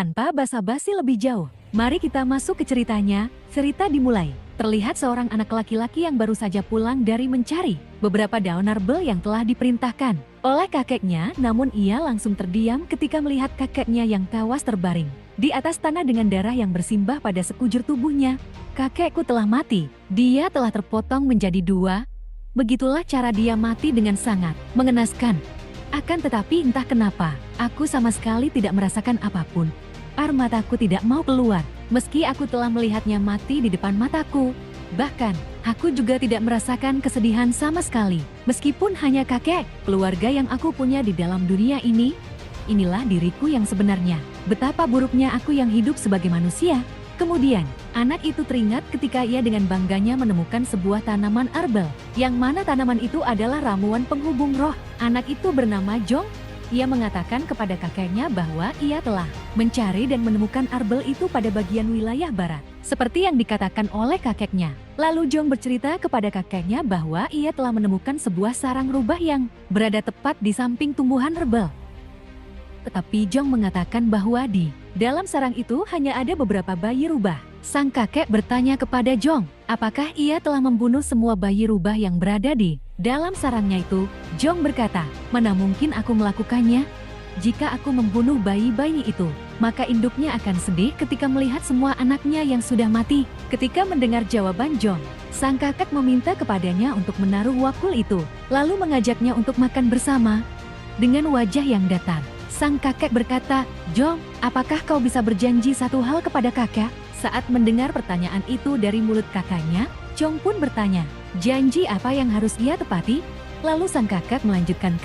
Tanpa basa-basi lebih jauh, mari kita masuk ke ceritanya. Cerita dimulai. Terlihat seorang anak laki-laki yang baru saja pulang dari mencari beberapa daun arbel yang telah diperintahkan oleh kakeknya, namun ia langsung terdiam ketika melihat kakeknya yang tewas terbaring di atas tanah dengan darah yang bersimbah pada sekujur tubuhnya. Kakekku telah mati, dia telah terpotong menjadi dua. Begitulah cara dia mati dengan sangat mengenaskan. Akan tetapi entah kenapa, aku sama sekali tidak merasakan apapun. Air mataku tidak mau keluar, meski aku telah melihatnya mati di depan mataku. Bahkan, aku juga tidak merasakan kesedihan sama sekali. Meskipun hanya kakek, keluarga yang aku punya di dalam dunia ini. Inilah diriku yang sebenarnya. Betapa buruknya aku yang hidup sebagai manusia. Kemudian, anak itu teringat ketika ia dengan bangganya menemukan sebuah tanaman arbel, yang mana tanaman itu adalah ramuan penghubung roh. Anak itu bernama Jong. Ia mengatakan kepada kakeknya bahwa ia telah mencari dan menemukan arbel itu pada bagian wilayah barat, seperti yang dikatakan oleh kakeknya. Lalu Jong bercerita kepada kakeknya bahwa ia telah menemukan sebuah sarang rubah yang berada tepat di samping tumbuhan arbel. Tetapi Jong mengatakan bahwa di dalam sarang itu hanya ada beberapa bayi rubah. Sang kakek bertanya kepada Jong, apakah ia telah membunuh semua bayi rubah yang berada di dalam sarangnya itu? Jong berkata, mana mungkin aku melakukannya? Jika aku membunuh bayi-bayi itu, maka induknya akan sedih ketika melihat semua anaknya yang sudah mati. Ketika mendengar jawaban Jong, sang kakek meminta kepadanya untuk menaruh wakul itu, lalu mengajaknya untuk makan bersama. Dengan wajah yang datar, sang kakek berkata, Jong, apakah kau bisa berjanji satu hal kepada kakak? Saat mendengar pertanyaan itu dari mulut kakaknya, Jong pun bertanya, janji apa yang harus ia tepati? Lalu sang kakek melanjutkan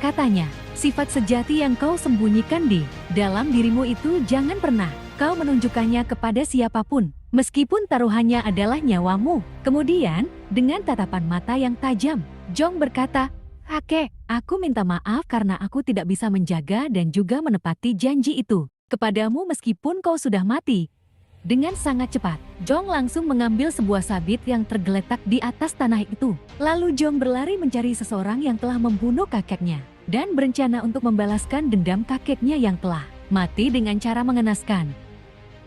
katanya, sifat sejati yang kau sembunyikan di dalam dirimu itu jangan pernah kau menunjukkannya kepada siapapun, meskipun taruhannya adalah nyawamu. Kemudian, dengan tatapan mata yang tajam, Jong berkata, kakek, aku minta maaf karena aku tidak bisa menjaga dan juga menepati janji itu kepadamu meskipun kau sudah mati. Dengan sangat cepat, Jong langsung mengambil sebuah sabit yang tergeletak di atas tanah itu. Lalu Jong berlari mencari seseorang yang telah membunuh kakeknya dan berencana untuk membalaskan dendam kakeknya yang telah mati dengan cara mengenaskan.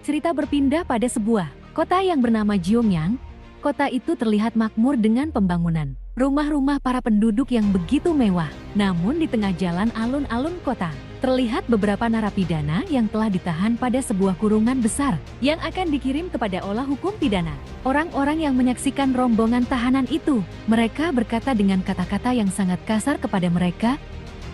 Cerita berpindah pada sebuah kota yang bernama Jeongyang. Kota itu terlihat makmur dengan pembangunan rumah-rumah para penduduk yang begitu mewah. Namun di tengah jalan alun-alun kota, terlihat beberapa narapidana yang telah ditahan pada sebuah kurungan besar yang akan dikirim kepada olah hukum pidana. Orang-orang yang menyaksikan rombongan tahanan itu, mereka berkata dengan kata-kata yang sangat kasar kepada mereka,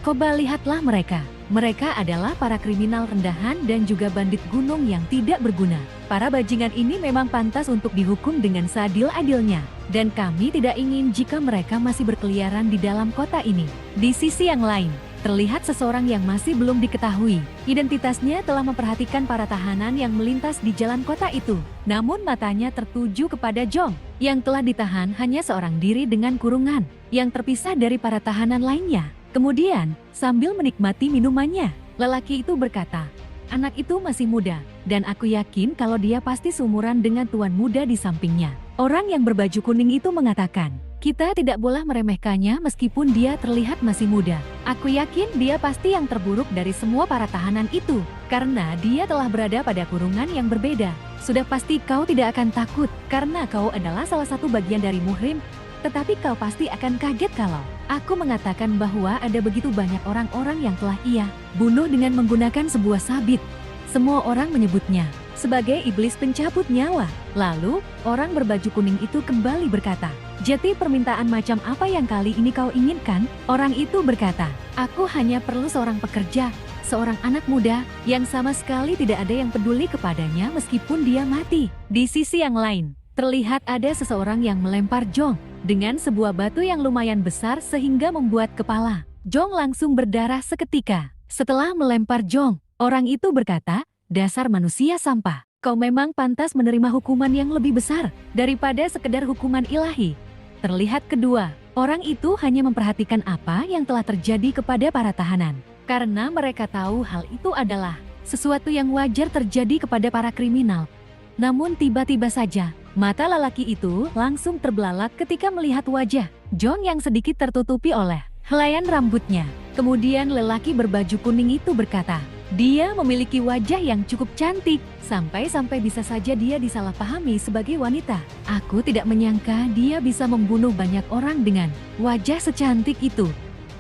"Coba lihatlah mereka. Mereka adalah para kriminal rendahan dan juga bandit gunung yang tidak berguna. Para bajingan ini memang pantas untuk dihukum dengan seadil-adilnya. Dan kami tidak ingin jika mereka masih berkeliaran di dalam kota ini." Di sisi yang lain, terlihat seseorang yang masih belum diketahui identitasnya telah memperhatikan para tahanan yang melintas di jalan kota itu. Namun matanya tertuju kepada Jong, yang telah ditahan hanya seorang diri dengan kurungan, yang terpisah dari para tahanan lainnya. Kemudian, sambil menikmati minumannya, lelaki itu berkata, anak itu masih muda, dan aku yakin kalau dia pasti seumuran dengan tuan muda di sampingnya. Orang yang berbaju kuning itu mengatakan, kita tidak boleh meremehkannya meskipun dia terlihat masih muda. Aku yakin dia pasti yang terburuk dari semua para tahanan itu, karena dia telah berada pada kurungan yang berbeda. Sudah pasti kau tidak akan takut, karena kau adalah salah satu bagian dari muhrim. Tetapi kau pasti akan kaget kalau aku mengatakan bahwa ada begitu banyak orang-orang yang telah ia bunuh dengan menggunakan sebuah sabit. Semua orang menyebutnya sebagai iblis pencabut nyawa. Lalu, orang berbaju kuning itu kembali berkata, jadi permintaan macam apa yang kali ini kau inginkan? Orang itu berkata, aku hanya perlu seorang pekerja, seorang anak muda, yang sama sekali tidak ada yang peduli kepadanya meskipun dia mati. Di sisi yang lain, terlihat ada seseorang yang melempar Jong dengan sebuah batu yang lumayan besar sehingga membuat kepala Jong langsung berdarah seketika. Setelah melempar Jong, Orang itu berkata, dasar manusia sampah. Kau memang pantas menerima hukuman yang lebih besar daripada sekedar hukuman ilahi. Terlihat kedua, orang itu hanya memperhatikan apa yang telah terjadi kepada para tahanan. Karena mereka tahu hal itu adalah sesuatu yang wajar terjadi kepada para kriminal. Namun tiba-tiba saja, mata lelaki itu langsung terbelalak ketika melihat wajah Jong yang sedikit tertutupi oleh helaian rambutnya. Kemudian lelaki berbaju kuning itu berkata, dia memiliki wajah yang cukup cantik, sampai-sampai bisa saja dia disalahpahami sebagai wanita. Aku tidak menyangka dia bisa membunuh banyak orang dengan wajah secantik itu.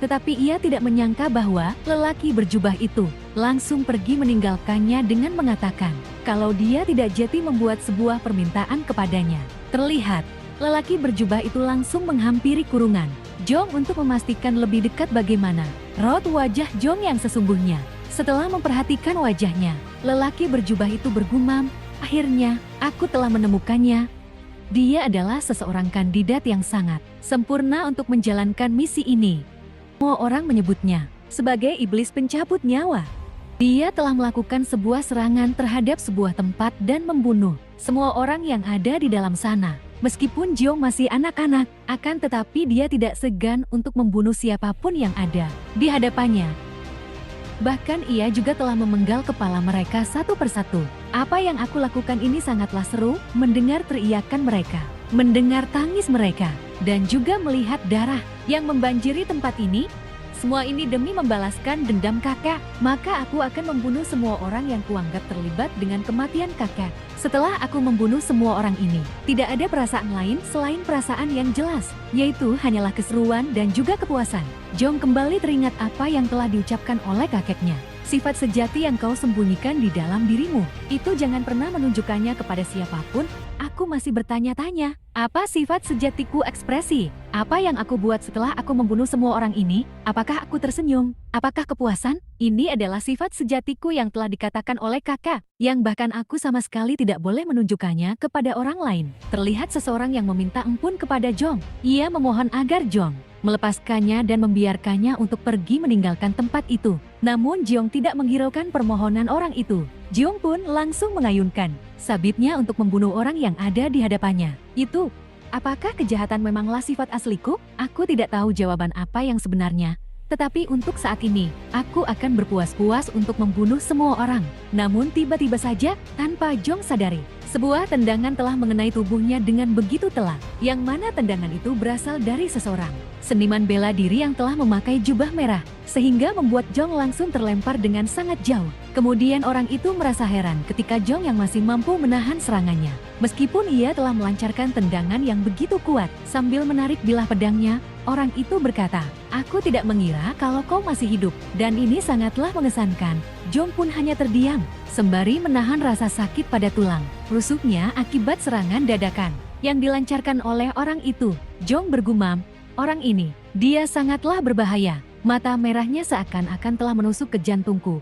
Tetapi ia tidak menyangka bahwa lelaki berjubah itu langsung pergi meninggalkannya dengan mengatakan kalau dia tidak jadi membuat sebuah permintaan kepadanya. Terlihat, lelaki berjubah itu langsung menghampiri kurungan Jong untuk memastikan lebih dekat bagaimana raut wajah Jong yang sesungguhnya. Setelah memperhatikan wajahnya, lelaki berjubah itu bergumam, akhirnya aku telah menemukannya. Dia adalah seseorang kandidat yang sangat sempurna untuk menjalankan misi ini. Semua orang menyebutnya sebagai iblis pencabut nyawa. Dia telah melakukan sebuah serangan terhadap sebuah tempat dan membunuh semua orang yang ada di dalam sana. Meskipun Jong masih anak-anak, akan tetapi dia tidak segan untuk membunuh siapapun yang ada di hadapannya. Bahkan ia juga telah memenggal kepala mereka satu persatu. Apa yang aku lakukan ini sangatlah seru, mendengar teriakan mereka, mendengar tangis mereka, dan juga melihat darah yang membanjiri tempat ini. Semua ini demi membalaskan dendam kakak, maka aku akan membunuh semua orang yang kuanggap terlibat dengan kematian kakak. Setelah aku membunuh semua orang ini, tidak ada perasaan lain selain perasaan yang jelas, yaitu hanyalah keseruan dan juga kepuasan. Jong kembali teringat apa yang telah diucapkan oleh kakeknya. Sifat sejati yang kau sembunyikan di dalam dirimu, itu jangan pernah menunjukkannya kepada siapapun. Aku masih bertanya-tanya, apa sifat sejatiku ekspresi? Apa yang aku buat setelah aku membunuh semua orang ini? Apakah aku tersenyum? Apakah kepuasan? Ini adalah sifat sejatiku yang telah dikatakan oleh kakak, yang bahkan aku sama sekali tidak boleh menunjukkannya kepada orang lain. Terlihat seseorang yang meminta ampun kepada Jong. Ia memohon agar Jong melepaskannya dan membiarkannya untuk pergi meninggalkan tempat itu. Namun Jong tidak menghiraukan permohonan orang itu. Jong pun langsung mengayunkan sabitnya untuk membunuh orang yang ada di hadapannya. Itu, apakah kejahatan memanglah sifat asliku? Aku tidak tahu jawaban apa yang sebenarnya. Tetapi untuk saat ini, aku akan berpuas-puas untuk membunuh semua orang. Namun tiba-tiba saja, tanpa Jong sadari, sebuah tendangan telah mengenai tubuhnya dengan begitu telak, yang mana tendangan itu berasal dari seseorang seniman bela diri yang telah memakai jubah merah, sehingga membuat Jong langsung terlempar dengan sangat jauh. Kemudian orang itu merasa heran ketika Jong yang masih mampu menahan serangannya. Meskipun ia telah melancarkan tendangan yang begitu kuat, sambil menarik bilah pedangnya, orang itu berkata, aku tidak mengira kalau kau masih hidup, dan ini sangatlah mengesankan. Jong pun hanya terdiam, sembari menahan rasa sakit pada tulang rusuknya akibat serangan dadakan yang dilancarkan oleh orang itu. Jong bergumam, orang ini, dia sangatlah berbahaya. Mata merahnya seakan-akan telah menusuk ke jantungku.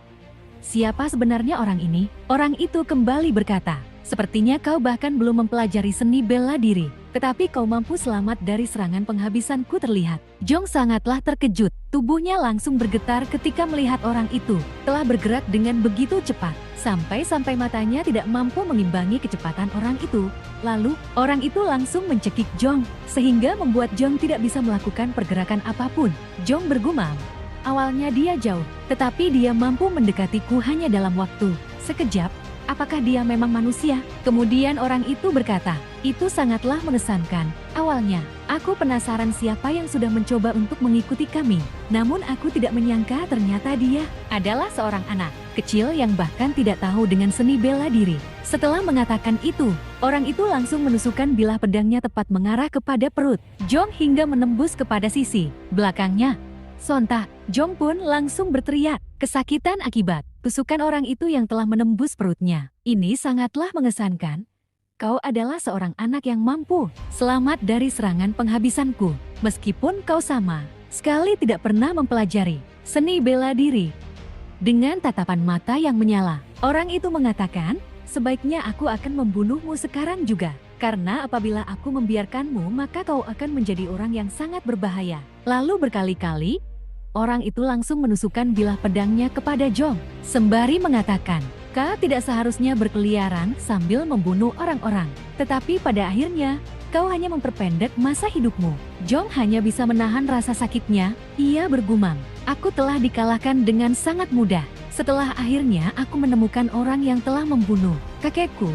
Siapa sebenarnya orang ini? Orang itu kembali berkata, sepertinya kau bahkan belum mempelajari seni bela diri, tetapi kau mampu selamat dari serangan penghabisanku terlihat. Jong sangatlah terkejut, tubuhnya langsung bergetar ketika melihat orang itu telah bergerak dengan begitu cepat, sampai-sampai matanya tidak mampu mengimbangi kecepatan orang itu. Lalu, orang itu langsung mencekik Jong, sehingga membuat Jong tidak bisa melakukan pergerakan apapun. Jong bergumam, awalnya dia jauh, tetapi dia mampu mendekatiku hanya dalam waktu sekejap. Apakah dia memang manusia? Kemudian orang itu berkata, itu sangatlah mengesankan. Awalnya, aku penasaran siapa yang sudah mencoba untuk mengikuti kami. Namun aku tidak menyangka ternyata dia adalah seorang anak kecil yang bahkan tidak tahu dengan seni bela diri. Setelah mengatakan itu, orang itu langsung menusukkan bilah pedangnya tepat mengarah kepada perut Jong hingga menembus kepada sisi belakangnya. Sontak, Jong pun langsung berteriak kesakitan akibat tusukan orang itu yang telah menembus perutnya. Ini sangatlah mengesankan. Kau adalah seorang anak yang mampu selamat dari serangan penghabisanku, meskipun kau sama sekali tidak pernah mempelajari seni bela diri. Dengan tatapan mata yang menyala, orang itu mengatakan, sebaiknya aku akan membunuhmu sekarang juga. Karena apabila aku membiarkanmu, maka kau akan menjadi orang yang sangat berbahaya. Lalu berkali-kali, Orang itu langsung menusukkan bilah pedangnya kepada Jong, sembari mengatakan, "Kau tidak seharusnya berkeliaran sambil membunuh orang-orang. Tetapi pada akhirnya, kau hanya memperpendek masa hidupmu." Jong hanya bisa menahan rasa sakitnya. Ia bergumam, "Aku telah dikalahkan dengan sangat mudah. Setelah akhirnya aku menemukan orang yang telah membunuh kakekku."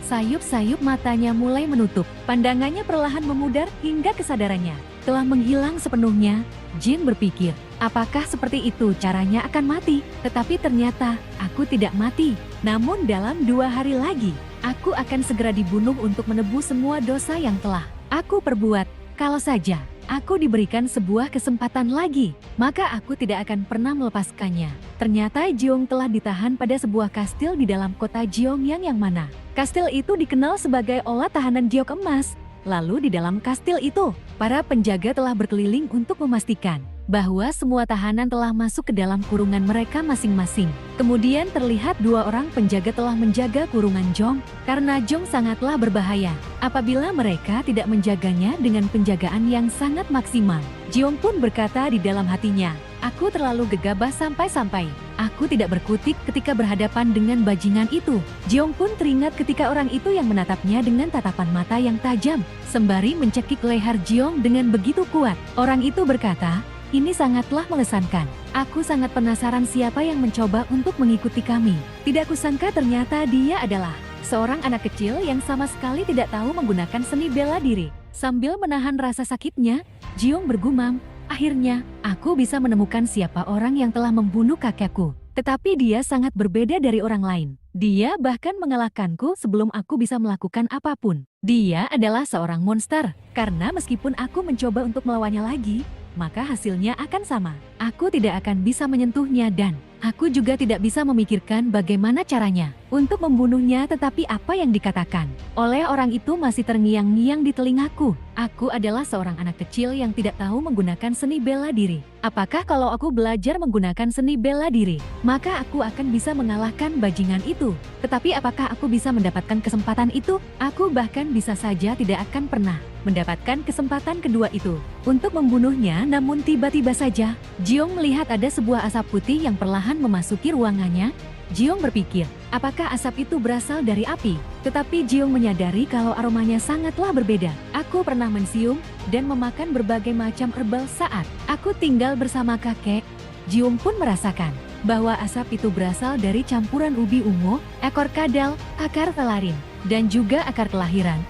Sayup-sayup matanya mulai menutup. Pandangannya perlahan memudar hingga kesadarannya telah menghilang sepenuhnya. Jin berpikir, apakah seperti itu caranya akan mati? Tetapi ternyata, aku tidak mati. Namun dalam 2 hari lagi, aku akan segera dibunuh untuk menebus semua dosa yang telah aku perbuat. Kalau saja aku diberikan sebuah kesempatan lagi, maka aku tidak akan pernah melepaskannya. Ternyata Jiong telah ditahan pada sebuah kastil di dalam kota Jeongyang yang mana kastil itu dikenal sebagai olah tahanan giok emas. Lalu di dalam kastil itu, para penjaga telah berkeliling untuk memastikan bahwa semua tahanan telah masuk ke dalam kurungan mereka masing-masing. Kemudian terlihat 2 orang penjaga telah menjaga kurungan Jong, karena Jong sangatlah berbahaya apabila mereka tidak menjaganya dengan penjagaan yang sangat maksimal. Jiong pun berkata di dalam hatinya, "Aku terlalu gegabah sampai-sampai aku tidak berkutik ketika berhadapan dengan bajingan itu." Jiong pun teringat ketika orang itu yang menatapnya dengan tatapan mata yang tajam, sembari mencekik leher Jiong dengan begitu kuat. Orang itu berkata, "Ini sangatlah mengesankan. Aku sangat penasaran siapa yang mencoba untuk mengikuti kami. Tidak kusangka ternyata dia adalah seorang anak kecil yang sama sekali tidak tahu menggunakan seni bela diri." Sambil menahan rasa sakitnya, Jiong bergumam, "Akhirnya, aku bisa menemukan siapa orang yang telah membunuh kakekku. Tetapi dia sangat berbeda dari orang lain. Dia bahkan mengalahkanku sebelum aku bisa melakukan apapun. Dia adalah seorang monster, karena meskipun aku mencoba untuk melawannya lagi, maka hasilnya akan sama. Aku tidak akan bisa menyentuhnya dan aku juga tidak bisa memikirkan bagaimana caranya untuk membunuhnya, tetapi apa yang dikatakan oleh orang itu masih terngiang-ngiang di telingaku. Aku adalah seorang anak kecil yang tidak tahu menggunakan seni bela diri. Apakah kalau aku belajar menggunakan seni bela diri, maka aku akan bisa mengalahkan bajingan itu? Tetapi apakah aku bisa mendapatkan kesempatan itu? Aku bahkan bisa saja tidak akan pernah mendapatkan kesempatan kedua itu untuk membunuhnya." Namun tiba-tiba saja, Jiong melihat ada sebuah asap putih yang perlahan memasuki ruangannya. Jiong berpikir, apakah asap itu berasal dari api? Tetapi Jiong menyadari kalau aromanya sangatlah berbeda. "Aku pernah mencium dan memakan berbagai macam herbal saat aku tinggal bersama kakek." Jiong pun merasakan bahwa asap itu berasal dari campuran ubi ungu, ekor kadal, akar telarin, dan juga akar kelahiran.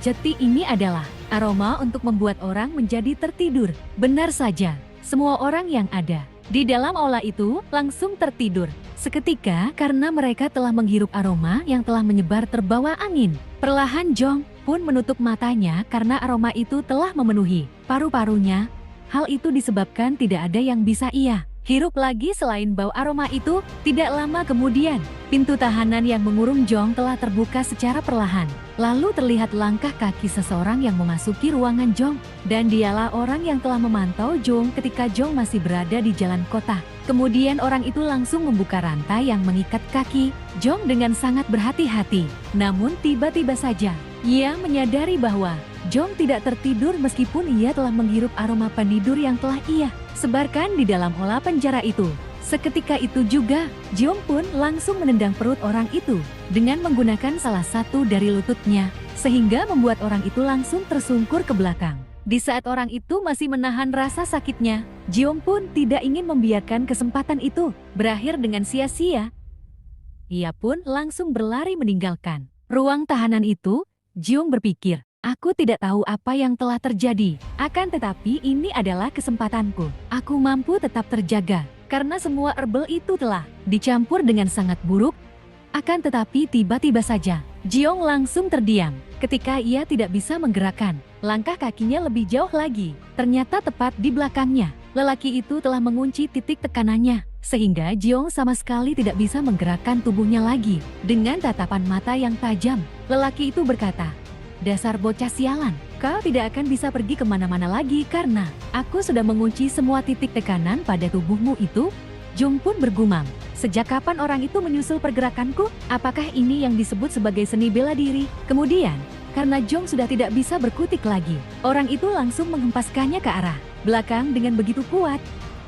Jadi ini adalah aroma untuk membuat orang menjadi tertidur. Benar saja, semua orang yang ada di dalam aula itu langsung tertidur seketika karena mereka telah menghirup aroma yang telah menyebar terbawa angin. Perlahan Jong pun menutup matanya karena aroma itu telah memenuhi paru-parunya. Hal itu disebabkan tidak ada yang bisa ia hirup lagi selain bau aroma itu. Tidak lama kemudian, pintu tahanan yang mengurung Jong telah terbuka secara perlahan. Lalu terlihat langkah kaki seseorang yang memasuki ruangan Jong, dan dialah orang yang telah memantau Jong ketika Jong masih berada di jalan kota. Kemudian orang itu langsung membuka rantai yang mengikat kaki Jong dengan sangat berhati-hati. Namun tiba-tiba saja, ia menyadari bahwa Jong tidak tertidur meskipun ia telah menghirup aroma penidur yang telah ia sebarkan di dalam olah penjara itu. Seketika itu juga, Jiong pun langsung menendang perut orang itu dengan menggunakan salah satu dari lututnya, sehingga membuat orang itu langsung tersungkur ke belakang. Di saat orang itu masih menahan rasa sakitnya, Jiong pun tidak ingin membiarkan kesempatan itu berakhir dengan sia-sia. Ia pun langsung berlari meninggalkan ruang tahanan itu. Jiong berpikir, aku tidak tahu apa yang telah terjadi, akan tetapi ini adalah kesempatanku. Aku mampu tetap terjaga, karena semua herbal itu telah dicampur dengan sangat buruk. Akan tetapi tiba-tiba saja, Jiong langsung terdiam ketika ia tidak bisa menggerakkan langkah kakinya lebih jauh lagi. Ternyata tepat di belakangnya, lelaki itu telah mengunci titik tekanannya, sehingga Jiong sama sekali tidak bisa menggerakkan tubuhnya lagi. Dengan tatapan mata yang tajam, lelaki itu berkata, "Dasar bocah sialan, kau tidak akan bisa pergi kemana-mana lagi karena aku sudah mengunci semua titik tekanan pada tubuhmu itu." Jong pun bergumam, sejak kapan orang itu menyusul pergerakanku? Apakah ini yang disebut sebagai seni bela diri? Kemudian, karena Jong sudah tidak bisa berkutik lagi, orang itu langsung menghempaskannya ke arah belakang dengan begitu kuat.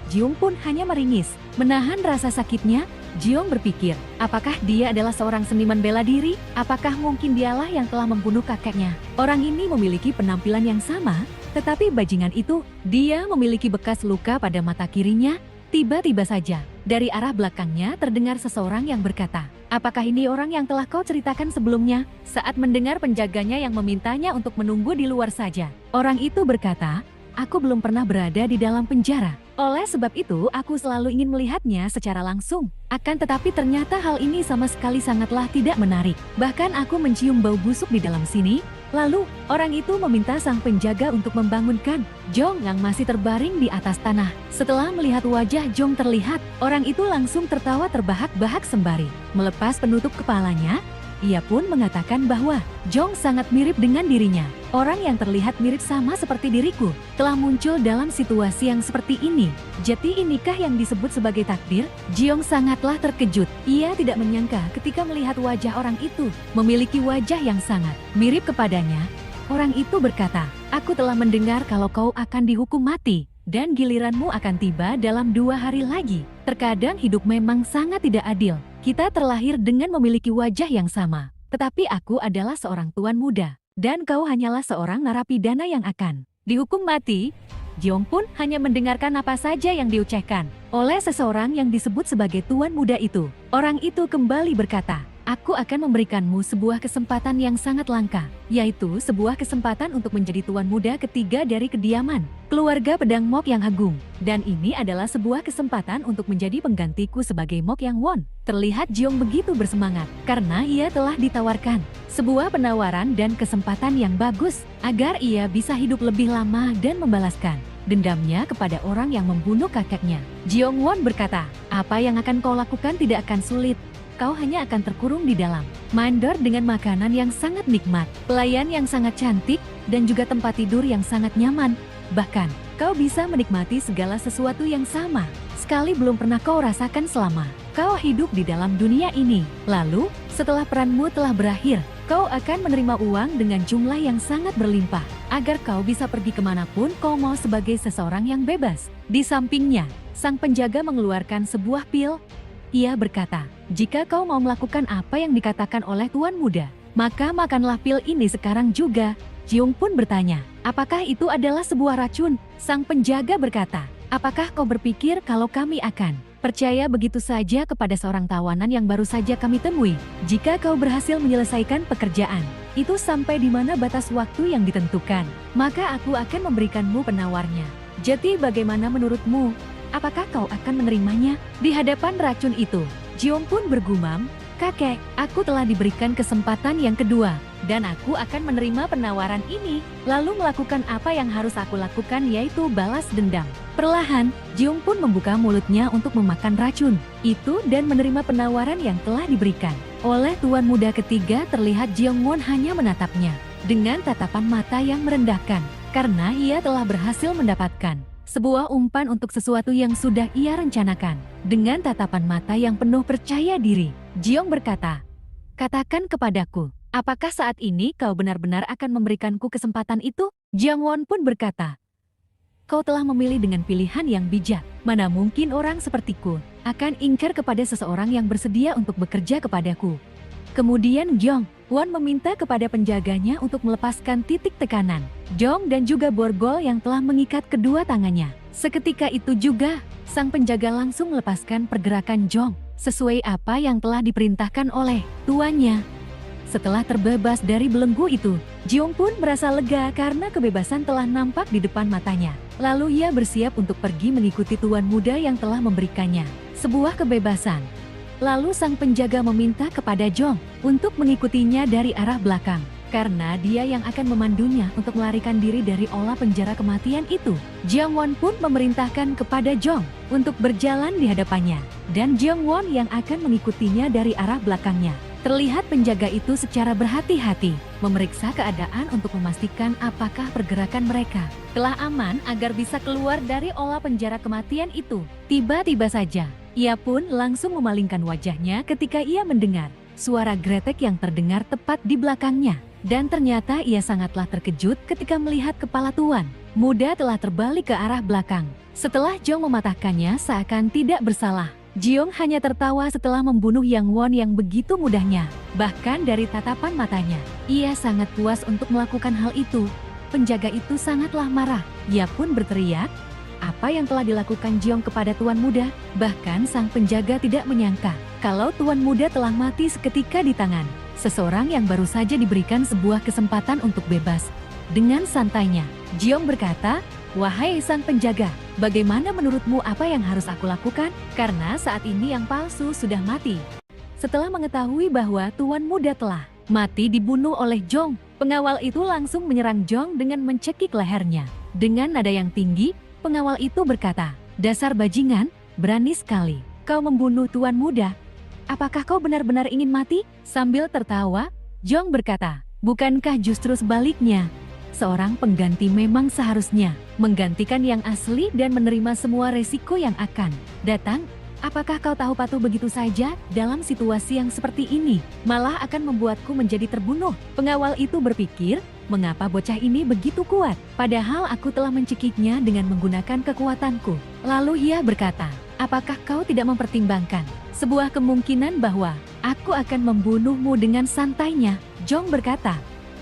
Jiung pun hanya meringis. Menahan rasa sakitnya, Jiung berpikir, apakah dia adalah seorang seniman bela diri? Apakah mungkin dialah yang telah membunuh kakeknya? Orang ini memiliki penampilan yang sama, tetapi bajingan itu, dia memiliki bekas luka pada mata kirinya. Tiba-tiba saja, dari arah belakangnya terdengar seseorang yang berkata, apakah ini orang yang telah kau ceritakan sebelumnya? Saat mendengar penjaganya yang memintanya untuk menunggu di luar saja, orang itu berkata, aku belum pernah berada di dalam penjara. Oleh sebab itu, aku selalu ingin melihatnya secara langsung. Akan tetapi ternyata hal ini sama sekali sangatlah tidak menarik. Bahkan aku mencium bau busuk di dalam sini. Lalu, orang itu meminta sang penjaga untuk membangunkan Jong yang masih terbaring di atas tanah. Setelah melihat wajah Jong terlihat, orang itu langsung tertawa terbahak-bahak sembari melepas penutup kepalanya. Ia pun mengatakan bahwa Jong sangat mirip dengan dirinya. Orang yang terlihat mirip sama seperti diriku telah muncul dalam situasi yang seperti ini. Jadi inikah yang disebut sebagai takdir? Jiong sangatlah terkejut. Ia tidak menyangka ketika melihat wajah orang itu memiliki wajah yang sangat mirip kepadanya. Orang itu berkata, aku telah mendengar kalau kau akan dihukum mati dan giliranmu akan tiba dalam 2 hari lagi. Terkadang hidup memang sangat tidak adil. Kita terlahir dengan memiliki wajah yang sama, tetapi aku adalah seorang tuan muda, dan kau hanyalah seorang narapidana yang akan dihukum mati. Jiong pun hanya mendengarkan apa saja yang diucapkan oleh seseorang yang disebut sebagai tuan muda itu. Orang itu kembali berkata, aku akan memberikanmu sebuah kesempatan yang sangat langka, yaitu sebuah kesempatan untuk menjadi tuan muda ketiga dari kediaman keluarga pedang Mok yang agung. Dan ini adalah sebuah kesempatan untuk menjadi penggantiku sebagai Mok yang Won. Terlihat Jiong begitu bersemangat, karena ia telah ditawarkan sebuah penawaran dan kesempatan yang bagus, agar ia bisa hidup lebih lama dan membalaskan dendamnya kepada orang yang membunuh kakeknya. Jiong Won berkata, apa yang akan kau lakukan tidak akan sulit. Kau hanya akan terkurung di dalam mandor dengan makanan yang sangat nikmat, pelayan yang sangat cantik, dan juga tempat tidur yang sangat nyaman. Bahkan, kau bisa menikmati segala sesuatu yang sama sekali belum pernah kau rasakan selama kau hidup di dalam dunia ini. Lalu, setelah peranmu telah berakhir, kau akan menerima uang dengan jumlah yang sangat berlimpah, agar kau bisa pergi kemanapun kau mau sebagai seseorang yang bebas. Di sampingnya, sang penjaga mengeluarkan sebuah pil. Ia berkata, jika kau mau melakukan apa yang dikatakan oleh tuan muda, maka makanlah pil ini sekarang juga. Jiung pun bertanya, apakah itu adalah sebuah racun? Sang penjaga berkata, apakah kau berpikir kalau kami akan percaya begitu saja kepada seorang tawanan yang baru saja kami temui? Jika kau berhasil menyelesaikan pekerjaan itu sampai di mana batas waktu yang ditentukan, maka aku akan memberikanmu penawarnya. Jadi bagaimana menurutmu? Apakah kau akan menerimanya? Di hadapan racun itu, Jiong pun bergumam, kakek, aku telah diberikan kesempatan yang kedua, dan aku akan menerima penawaran ini, lalu melakukan apa yang harus aku lakukan, yaitu balas dendam. Perlahan, Jiong pun membuka mulutnya untuk memakan racun itu dan menerima penawaran yang telah diberikan oleh tuan muda ketiga. Terlihat Jiong Won hanya menatapnya dengan tatapan mata yang merendahkan, karena ia telah berhasil mendapatkan sebuah umpan untuk sesuatu yang sudah ia rencanakan. Dengan tatapan mata yang penuh percaya diri, Jiong berkata, katakan kepadaku, apakah saat ini kau benar-benar akan memberikanku kesempatan itu? Jiang Won pun berkata, kau telah memilih dengan pilihan yang bijak. Mana mungkin orang sepertiku akan ingkar kepada seseorang yang bersedia untuk bekerja kepadaku. Kemudian Jiong Won meminta kepada penjaganya untuk melepaskan titik tekanan Jong dan juga borgol yang telah mengikat kedua tangannya. Seketika itu juga, sang penjaga langsung melepaskan pergerakan Jong sesuai apa yang telah diperintahkan oleh tuannya. Setelah terbebas dari belenggu itu, Jiong pun merasa lega karena kebebasan telah nampak di depan matanya. Lalu ia bersiap untuk pergi mengikuti tuan muda yang telah memberikannya sebuah kebebasan. Lalu sang penjaga meminta kepada Jong untuk mengikutinya dari arah belakang, karena dia yang akan memandunya untuk melarikan diri dari olah penjara kematian itu. Jiang Won pun memerintahkan kepada Jong untuk berjalan di hadapannya, dan Jiang Won yang akan mengikutinya dari arah belakangnya. Terlihat penjaga itu secara berhati-hati memeriksa keadaan untuk memastikan apakah pergerakan mereka telah aman agar bisa keluar dari olah penjara kematian itu. Tiba-tiba saja, ia pun langsung memalingkan wajahnya ketika ia mendengar suara gretek yang terdengar tepat di belakangnya. Dan ternyata ia sangatlah terkejut ketika melihat kepala tuan muda telah terbalik ke arah belakang. Setelah Jong mematahkannya seakan tidak bersalah, Jiong hanya tertawa setelah membunuh Yang Won yang begitu mudahnya. Bahkan dari tatapan matanya, ia sangat puas untuk melakukan hal itu. Penjaga itu sangatlah marah. Ia pun berteriak, apa yang telah dilakukan Jiong kepada Tuan Muda? Bahkan sang penjaga tidak menyangka kalau Tuan Muda telah mati seketika di tangan seseorang yang baru saja diberikan sebuah kesempatan untuk bebas. Dengan santainya, Jiong berkata, wahai sang penjaga, bagaimana menurutmu apa yang harus aku lakukan? Karena saat ini yang palsu sudah mati. Setelah mengetahui bahwa Tuan Muda telah mati dibunuh oleh Jong, pengawal itu langsung menyerang Jong dengan mencekik lehernya. Dengan nada yang tinggi, pengawal itu berkata, dasar bajingan, berani sekali kau membunuh Tuan Muda. Apakah kau benar-benar ingin mati? Sambil tertawa, Jong berkata, bukankah justru sebaliknya? Seorang pengganti memang seharusnya menggantikan yang asli dan menerima semua resiko yang akan datang. Apakah kau tahu patuh begitu saja dalam situasi yang seperti ini malah akan membuatku menjadi terbunuh? Pengawal itu berpikir, mengapa bocah ini begitu kuat? Padahal aku telah mencekiknya dengan menggunakan kekuatanku. Lalu ia berkata, apakah kau tidak mempertimbangkan sebuah kemungkinan bahwa aku akan membunuhmu dengan santainya? Jong berkata,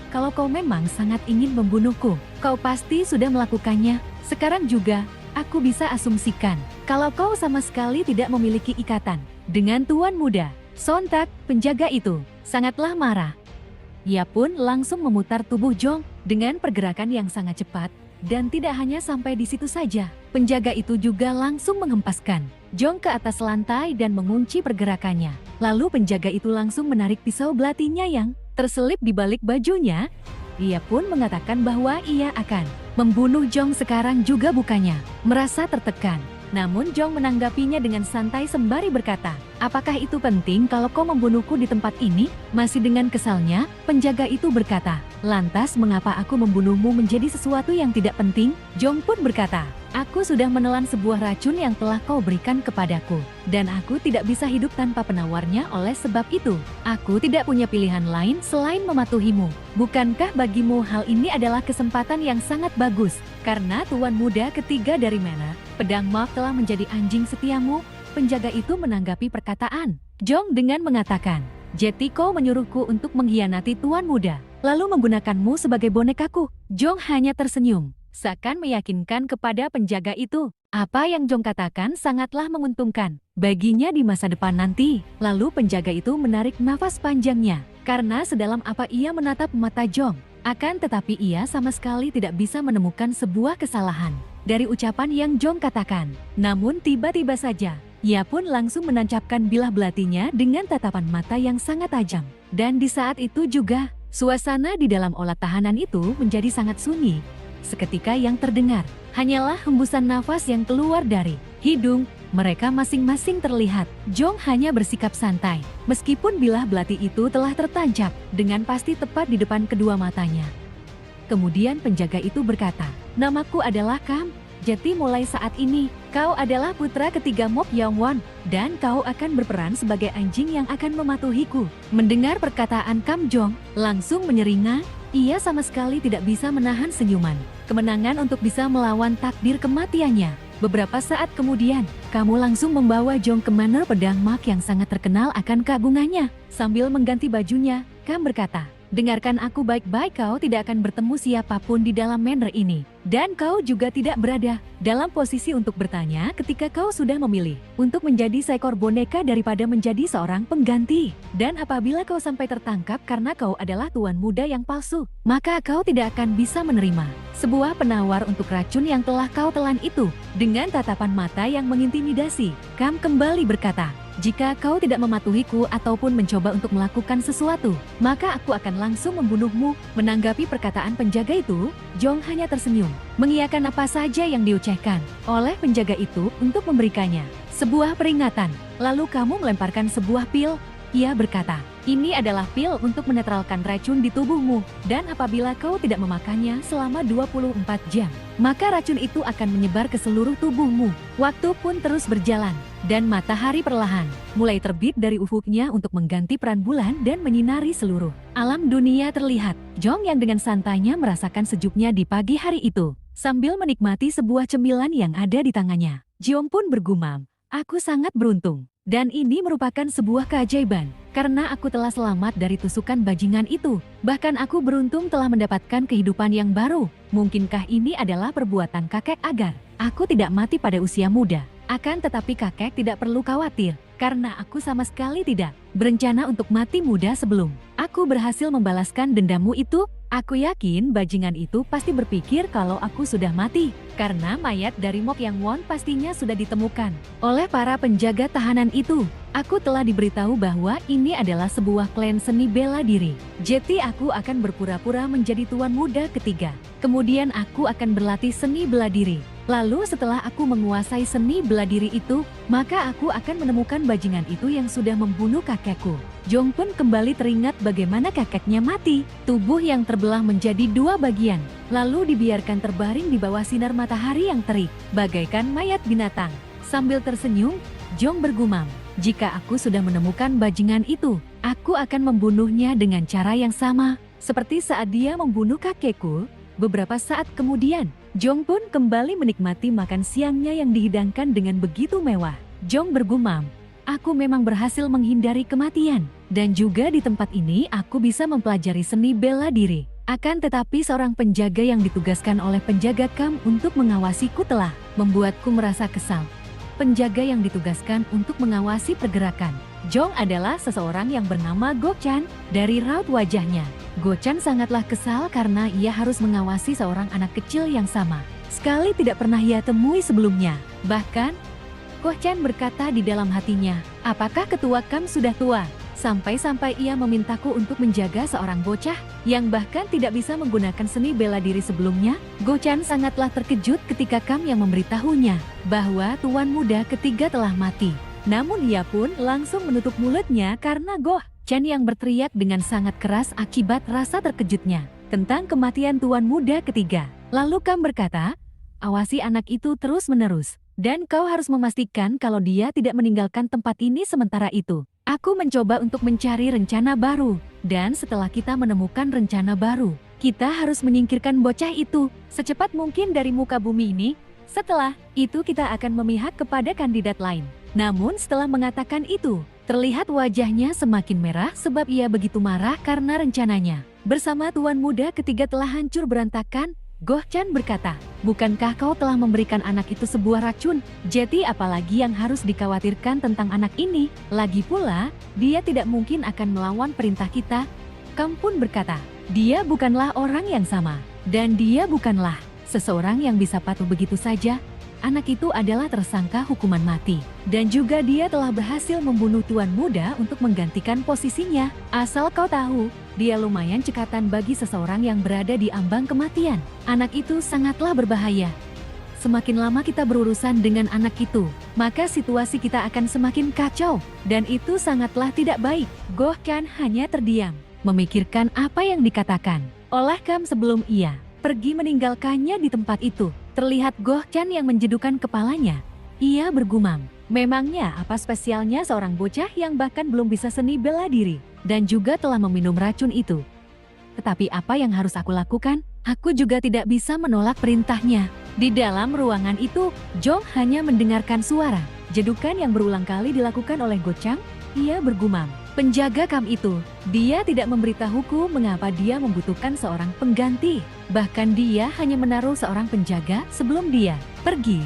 kalau kau memang sangat ingin membunuhku, kau pasti sudah melakukannya. Sekarang juga, aku bisa asumsikan kalau kau sama sekali tidak memiliki ikatan dengan Tuan Muda. Sontak, penjaga itu sangatlah marah. Ia pun langsung memutar tubuh Jong dengan pergerakan yang sangat cepat. Dan tidak hanya sampai di situ saja, penjaga itu juga langsung menghempaskan Jong ke atas lantai dan mengunci pergerakannya. Lalu penjaga itu langsung menarik pisau belatinya yang terselip di balik bajunya. Ia pun mengatakan bahwa ia akan membunuh Jong sekarang juga bukannya merasa tertekan. Namun Jong menanggapinya dengan santai sembari berkata, apakah itu penting kalau kau membunuhku di tempat ini? Masih dengan kesalnya, penjaga itu berkata, lantas mengapa aku membunuhmu menjadi sesuatu yang tidak penting? Jong pun berkata, aku sudah menelan sebuah racun yang telah kau berikan kepadaku. Dan aku tidak bisa hidup tanpa penawarnya. Oleh sebab itu, aku tidak punya pilihan lain selain mematuhimu. Bukankah bagimu hal ini adalah kesempatan yang sangat bagus? Karena Tuan Muda ketiga dari mana, pedang Mark telah menjadi anjing setiamu. Penjaga itu menanggapi perkataan Jong dengan mengatakan, jadi kau menyuruhku untuk mengkhianati Tuan Muda, lalu menggunakanmu sebagai bonekaku. Jong hanya tersenyum, seakan meyakinkan kepada penjaga itu. Apa yang Jong katakan sangatlah menguntungkan baginya di masa depan nanti. Lalu penjaga itu menarik nafas panjangnya, karena sedalam apa ia menatap mata Jong. Akan tetapi ia sama sekali tidak bisa menemukan sebuah kesalahan dari ucapan yang Jong katakan. Namun tiba-tiba saja, ia pun langsung menancapkan bilah belatinya dengan tatapan mata yang sangat tajam. Dan di saat itu juga, suasana di dalam olah tahanan itu menjadi sangat sunyi. Seketika yang terdengar hanyalah hembusan nafas yang keluar dari hidung mereka masing-masing terlihat. Jong hanya bersikap santai, meskipun bilah belati itu telah tertancap dengan pasti tepat di depan kedua matanya. Kemudian penjaga itu berkata, namaku adalah Kam. Jadi mulai saat ini, kau adalah putra ketiga Mok Yang Won, dan kau akan berperan sebagai anjing yang akan mematuhiku. Mendengar perkataan Kam, Jong langsung menyeringa. Ia sama sekali tidak bisa menahan senyuman kemenangan untuk bisa melawan takdir kematiannya. Beberapa saat kemudian, kamu langsung membawa Jong ke manor pedang Mark yang sangat terkenal akan keagungannya. Sambil mengganti bajunya, Kam berkata, dengarkan aku baik-baik, kau tidak akan bertemu siapapun di dalam manor ini. Dan kau juga tidak berada dalam posisi untuk bertanya ketika kau sudah memilih untuk menjadi seekor boneka daripada menjadi seorang pengganti. Dan apabila kau sampai tertangkap karena kau adalah Tuan Muda yang palsu, maka kau tidak akan bisa menerima sebuah penawar untuk racun yang telah kau telan itu. Dengan tatapan mata yang mengintimidasi, Kam kembali berkata, jika kau tidak mematuhiku ataupun mencoba untuk melakukan sesuatu, maka aku akan langsung membunuhmu. Menanggapi perkataan penjaga itu, Jong hanya tersenyum, mengiyakan apa saja yang diucapkan oleh penjaga itu untuk memberikannya sebuah peringatan. Lalu kamu melemparkan sebuah pil. Ia berkata, ini adalah pil untuk menetralkan racun di tubuhmu, dan apabila kau tidak memakannya selama 24 jam, maka racun itu akan menyebar ke seluruh tubuhmu. Waktu pun terus berjalan, dan matahari perlahan mulai terbit dari ufuknya untuk mengganti peran bulan dan menyinari seluruh alam dunia terlihat. Jong yang dengan santainya merasakan sejuknya di pagi hari itu, sambil menikmati sebuah cemilan yang ada di tangannya. Jeong pun bergumam, aku sangat beruntung. Dan ini merupakan sebuah keajaiban, karena aku telah selamat dari tusukan bajingan itu. Bahkan aku beruntung telah mendapatkan kehidupan yang baru. Mungkinkah ini adalah perbuatan kakek agar aku tidak mati pada usia muda? Akan tetapi kakek tidak perlu khawatir, karena aku sama sekali tidak berencana untuk mati muda sebelum aku berhasil membalaskan dendammu itu. Aku yakin bajingan itu pasti berpikir kalau aku sudah mati, karena mayat dari Mok Yang Won pastinya sudah ditemukan oleh para penjaga tahanan itu. Aku telah diberitahu bahwa ini adalah sebuah klan seni bela diri. Jadi aku akan berpura-pura menjadi tuan muda ketiga. Kemudian aku akan berlatih seni bela diri. Lalu setelah aku menguasai seni bela diri itu, maka aku akan menemukan bajingan itu yang sudah membunuh kakekku. Jeong pun kembali teringat bagaimana kakeknya mati. Tubuh yang terbelah menjadi dua bagian, lalu dibiarkan terbaring di bawah sinar matahari yang terik, bagaikan mayat binatang. Sambil tersenyum, Jeong bergumam, jika aku sudah menemukan bajingan itu, aku akan membunuhnya dengan cara yang sama, seperti saat dia membunuh kakekku. Beberapa saat kemudian, Jeong pun kembali menikmati makan siangnya yang dihidangkan dengan begitu mewah. Jeong bergumam, aku memang berhasil menghindari kematian, dan juga di tempat ini aku bisa mempelajari seni bela diri. Akan tetapi seorang penjaga yang ditugaskan oleh penjaga kamp untuk mengawasiku telah membuatku merasa kesal. Penjaga yang ditugaskan untuk mengawasi pergerakan Jeong adalah seseorang yang bernama Go Chan. Dari raut wajahnya, Go Chan sangatlah kesal karena ia harus mengawasi seorang anak kecil yang sama sekali tidak pernah ia temui sebelumnya. Bahkan, Go Chan berkata di dalam hatinya, apakah ketua kamp sudah tua? Sampai-sampai ia memintaku untuk menjaga seorang bocah yang bahkan tidak bisa menggunakan seni bela diri sebelumnya. Go Chan sangatlah terkejut ketika Kam yang memberitahunya bahwa tuan muda ketiga telah mati. Namun ia pun langsung menutup mulutnya karena Go Chan yang berteriak dengan sangat keras akibat rasa terkejutnya tentang kematian tuan muda ketiga. Lalu Kam berkata, awasi anak itu terus-menerus, dan kau harus memastikan kalau dia tidak meninggalkan tempat ini sementara itu. Aku mencoba untuk mencari rencana baru, dan setelah kita menemukan rencana baru, kita harus menyingkirkan bocah itu secepat mungkin dari muka bumi ini. Setelah itu kita akan memihak kepada kandidat lain. Namun setelah mengatakan itu, terlihat wajahnya semakin merah sebab ia begitu marah karena rencananya bersama tuan muda ketiga telah hancur berantakan. Go Chan berkata, bukankah kau telah memberikan anak itu sebuah racun? Jadi apalagi yang harus dikhawatirkan tentang anak ini? Lagi pula, dia tidak mungkin akan melawan perintah kita. Kam pun berkata, dia bukanlah orang yang sama, dan dia bukanlah seseorang yang bisa patuh begitu saja. Anak itu adalah tersangka hukuman mati, dan juga dia telah berhasil membunuh tuan muda untuk menggantikan posisinya. Asal kau tahu, dia lumayan cekatan bagi seseorang yang berada di ambang kematian. Anak itu sangatlah berbahaya. Semakin lama kita berurusan dengan anak itu, maka situasi kita akan semakin kacau, dan itu sangatlah tidak baik. Go Chan hanya terdiam, memikirkan apa yang dikatakan oleh Kam sebelum ia pergi meninggalkannya di tempat itu. Terlihat Go Chan yang menjedukan kepalanya. Ia bergumam, memangnya apa spesialnya seorang bocah yang bahkan belum bisa seni bela diri, dan juga telah meminum racun itu. Tetapi apa yang harus aku lakukan? Aku juga tidak bisa menolak perintahnya. Di dalam ruangan itu, Jong hanya mendengarkan suara jedukan yang berulang kali dilakukan oleh Go Chan. Ia bergumam, penjaga Kam itu, dia tidak memberitahuku mengapa dia membutuhkan seorang pengganti. Bahkan dia hanya menaruh seorang penjaga sebelum dia pergi.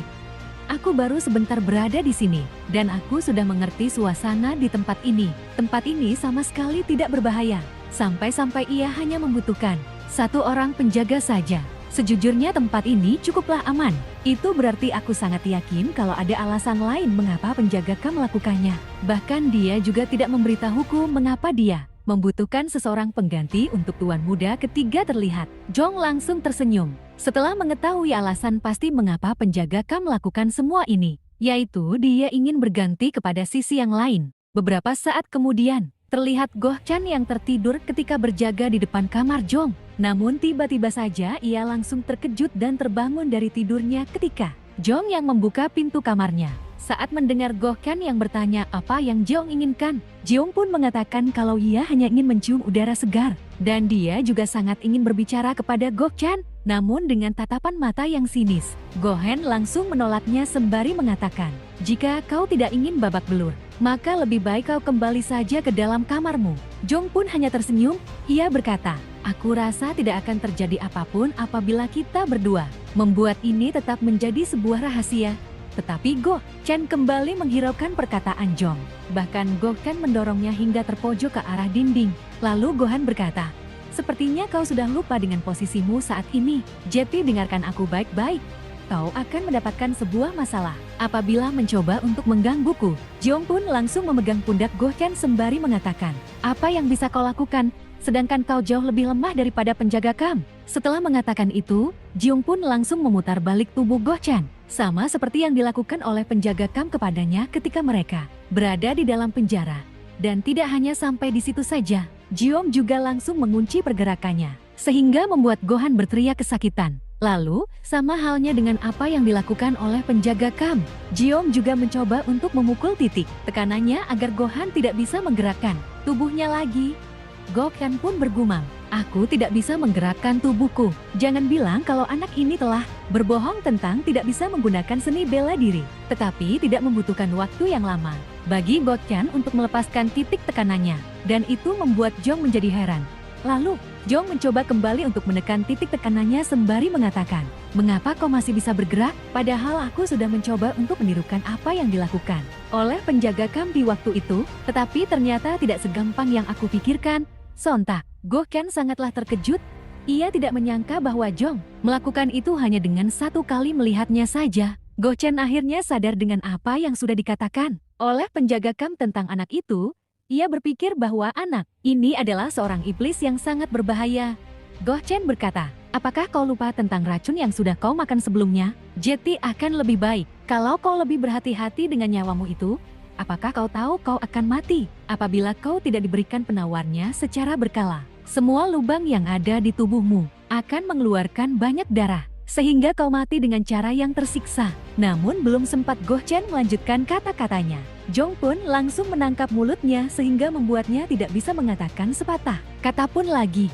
Aku baru sebentar berada di sini, dan aku sudah mengerti suasana di tempat ini. Tempat ini sama sekali tidak berbahaya, sampai-sampai ia hanya membutuhkan satu orang penjaga saja. Sejujurnya tempat ini cukuplah aman. Itu berarti aku sangat yakin kalau ada alasan lain mengapa penjaga Kam melakukannya. Bahkan dia juga tidak memberitahuku mengapa dia membutuhkan seseorang pengganti untuk tuan muda ketiga. Terlihat Jong langsung tersenyum setelah mengetahui alasan pasti mengapa penjaga Kam melakukan semua ini, yaitu dia ingin berganti kepada sisi yang lain. Beberapa saat kemudian, terlihat Go Chan yang tertidur ketika berjaga di depan kamar Jong. Namun tiba-tiba saja ia langsung terkejut dan terbangun dari tidurnya ketika Jong yang membuka pintu kamarnya. Saat mendengar Go Chan yang bertanya apa yang Jong inginkan, Jong pun mengatakan kalau ia hanya ingin mencium udara segar, dan dia juga sangat ingin berbicara kepada Go Chan. namun dengan tatapan mata yang sinis. Gohen langsung menolaknya sembari mengatakan, "Jika kau tidak ingin babak belur, maka lebih baik kau kembali saja ke dalam kamarmu." Jong pun hanya tersenyum. Ia berkata, "Aku rasa tidak akan terjadi apapun apabila kita berdua membuat ini tetap menjadi sebuah rahasia." Tetapi Go Chen kembali menghiraukan perkataan Jong. Bahkan Go Chen mendorongnya hingga terpojok ke arah dinding. Lalu Gohan berkata, "Sepertinya kau sudah lupa dengan posisimu saat ini. Jetty, dengarkan aku baik-baik. Kau akan mendapatkan sebuah masalah apabila mencoba untuk menggangguku." Jong pun langsung memegang pundak Go Chen sembari mengatakan, "Apa yang bisa kau lakukan? Sedangkan kau jauh lebih lemah daripada penjaga Kam." Setelah mengatakan itu, Jong pun langsung memutar balik tubuh Go Chen. Sama seperti yang dilakukan oleh penjaga Kam kepadanya ketika mereka berada di dalam penjara. Dan tidak hanya sampai di situ saja, Jiom juga langsung mengunci pergerakannya, sehingga membuat Gohan berteriak kesakitan. Lalu, sama halnya dengan apa yang dilakukan oleh penjaga Kam, Jiom juga mencoba untuk memukul titik tekanannya agar Gohan tidak bisa menggerakkan tubuhnya lagi. Gohan pun bergumam, "Aku tidak bisa menggerakkan tubuhku. Jangan bilang kalau anak ini telah berbohong tentang tidak bisa menggunakan seni bela diri." Tetapi tidak membutuhkan waktu yang lama bagi Gohan untuk melepaskan titik tekanannya. Dan itu membuat Jong menjadi heran. Lalu, Jong mencoba kembali untuk menekan titik tekanannya sembari mengatakan, "Mengapa kau masih bisa bergerak? Padahal aku sudah mencoba untuk menirukan apa yang dilakukan oleh penjaga Kam di waktu itu, tetapi ternyata tidak segampang yang aku pikirkan." Sontak, Gohan sangatlah terkejut. Ia tidak menyangka bahwa Jong melakukan itu hanya dengan satu kali melihatnya saja. Gohan akhirnya sadar dengan apa yang sudah dikatakan oleh penjaga Kam tentang anak itu. Ia berpikir bahwa anak ini adalah seorang iblis yang sangat berbahaya. Gohan berkata, "Apakah kau lupa tentang racun yang sudah kau makan sebelumnya? Jetty akan lebih baik kalau kau lebih berhati-hati dengan nyawamu itu. Apakah kau tahu kau akan mati apabila kau tidak diberikan penawarnya secara berkala? Semua lubang yang ada di tubuhmu akan mengeluarkan banyak darah, sehingga kau mati dengan cara yang tersiksa." Namun belum sempat Gohan melanjutkan kata-katanya, Jong pun langsung menangkap mulutnya sehingga membuatnya tidak bisa mengatakan sepatah kata pun lagi.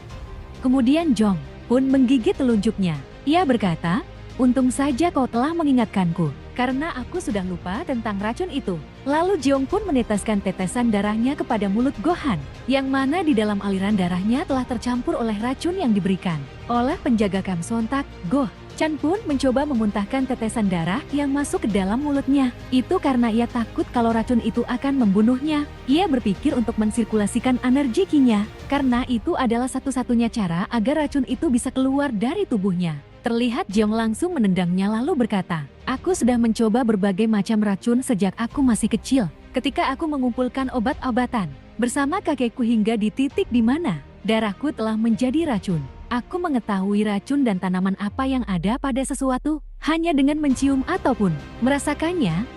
Kemudian Jong pun menggigit telunjuknya. Ia berkata, "Untung saja kau telah mengingatkanku, karena aku sudah lupa tentang racun itu." Lalu Jong pun meneteskan tetesan darahnya kepada mulut Gohan, yang mana di dalam aliran darahnya telah tercampur oleh racun yang diberikan oleh penjaga Kam. Sontak, Gohan pun mencoba memuntahkan tetesan darah yang masuk ke dalam mulutnya. Itu karena ia takut kalau racun itu akan membunuhnya. Ia berpikir untuk mensirkulasikan energi kinya, karena itu adalah satu-satunya cara agar racun itu bisa keluar dari tubuhnya. Terlihat Jong langsung menendangnya lalu berkata, "Aku sudah mencoba berbagai macam racun sejak aku masih kecil. Ketika aku mengumpulkan obat-obatan bersama kakekku hingga di titik di mana darahku telah menjadi racun. Aku mengetahui racun dan tanaman apa yang ada pada sesuatu hanya dengan mencium ataupun merasakannya.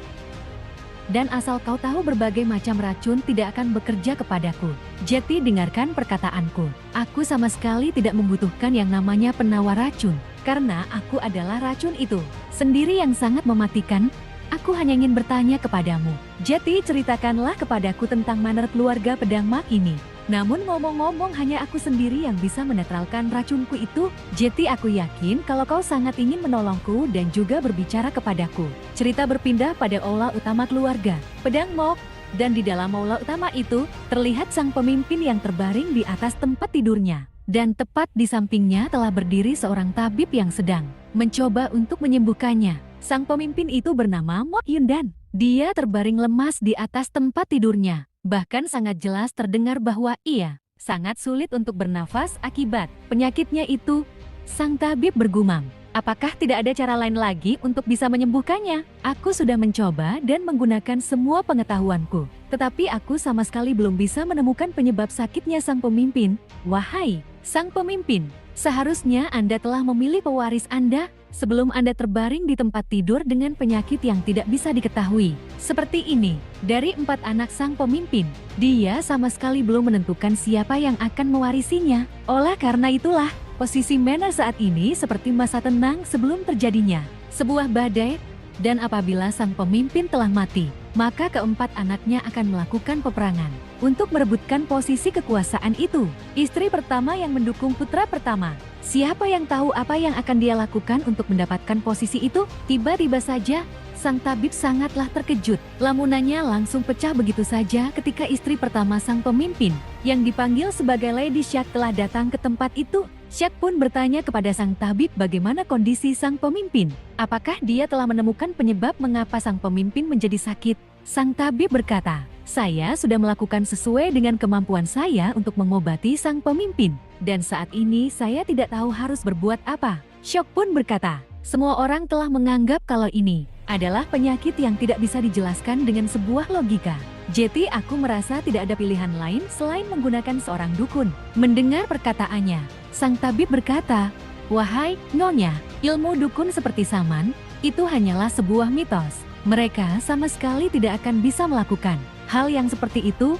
Dan asal kau tahu berbagai macam racun tidak akan bekerja kepadaku. Jetty, dengarkan perkataanku. Aku sama sekali tidak membutuhkan yang namanya penawar racun. Karena aku adalah racun itu sendiri yang sangat mematikan. Aku hanya ingin bertanya kepadamu, Jetty, ceritakanlah kepadaku tentang manner keluarga pedang mak ini. Namun ngomong-ngomong hanya aku sendiri yang bisa menetralkan racunku itu. Jetty, aku yakin kalau kau sangat ingin menolongku dan juga berbicara kepadaku." Cerita berpindah pada aula utama keluarga pedang Mok. Dan di dalam aula utama itu, terlihat sang pemimpin yang terbaring di atas tempat tidurnya. Dan tepat di sampingnya telah berdiri seorang tabib yang sedang mencoba untuk menyembuhkannya. Sang pemimpin itu bernama Mok Yundan. Dia terbaring lemas di atas tempat tidurnya. Bahkan sangat jelas terdengar bahwa ia sangat sulit untuk bernafas akibat penyakitnya itu. Sang tabib bergumam, "Apakah tidak ada cara lain lagi untuk bisa menyembuhkannya? Aku sudah mencoba dan menggunakan semua pengetahuanku, tetapi aku sama sekali belum bisa menemukan penyebab sakitnya sang pemimpin." "Wahai sang pemimpin, seharusnya Anda telah memilih pewaris Anda sebelum Anda terbaring di tempat tidur dengan penyakit yang tidak bisa diketahui. Seperti ini, dari 4 anak sang pemimpin, dia sama sekali belum menentukan siapa yang akan mewarisinya. Oleh karena itulah, posisi Manor saat ini seperti masa tenang sebelum terjadinya sebuah badai. Dan apabila sang pemimpin telah mati, maka keempat anaknya akan melakukan peperangan untuk merebutkan posisi kekuasaan itu. Istri pertama yang mendukung putra pertama Siapa yang tahu apa yang akan dia lakukan untuk mendapatkan posisi itu? Tiba-tiba saja, sang tabib sangatlah terkejut. Lamunannya langsung pecah begitu saja ketika istri pertama sang pemimpin, yang dipanggil sebagai Lady Shak, telah datang ke tempat itu. Shak pun bertanya kepada sang tabib bagaimana kondisi sang pemimpin. Apakah dia telah menemukan penyebab mengapa sang pemimpin menjadi sakit? Sang tabib berkata, "Saya sudah melakukan sesuai dengan kemampuan saya untuk mengobati sang pemimpin. Dan saat ini saya tidak tahu harus berbuat apa." Shak pun berkata, "Semua orang telah menganggap kalau ini adalah penyakit yang tidak bisa dijelaskan dengan sebuah logika. Jadi aku merasa tidak ada pilihan lain selain menggunakan seorang dukun." Mendengar perkataannya, sang tabib berkata, "Wahai Nyonya, ilmu dukun seperti Saman, itu hanyalah sebuah mitos. Mereka sama sekali tidak akan bisa melakukan hal yang seperti itu."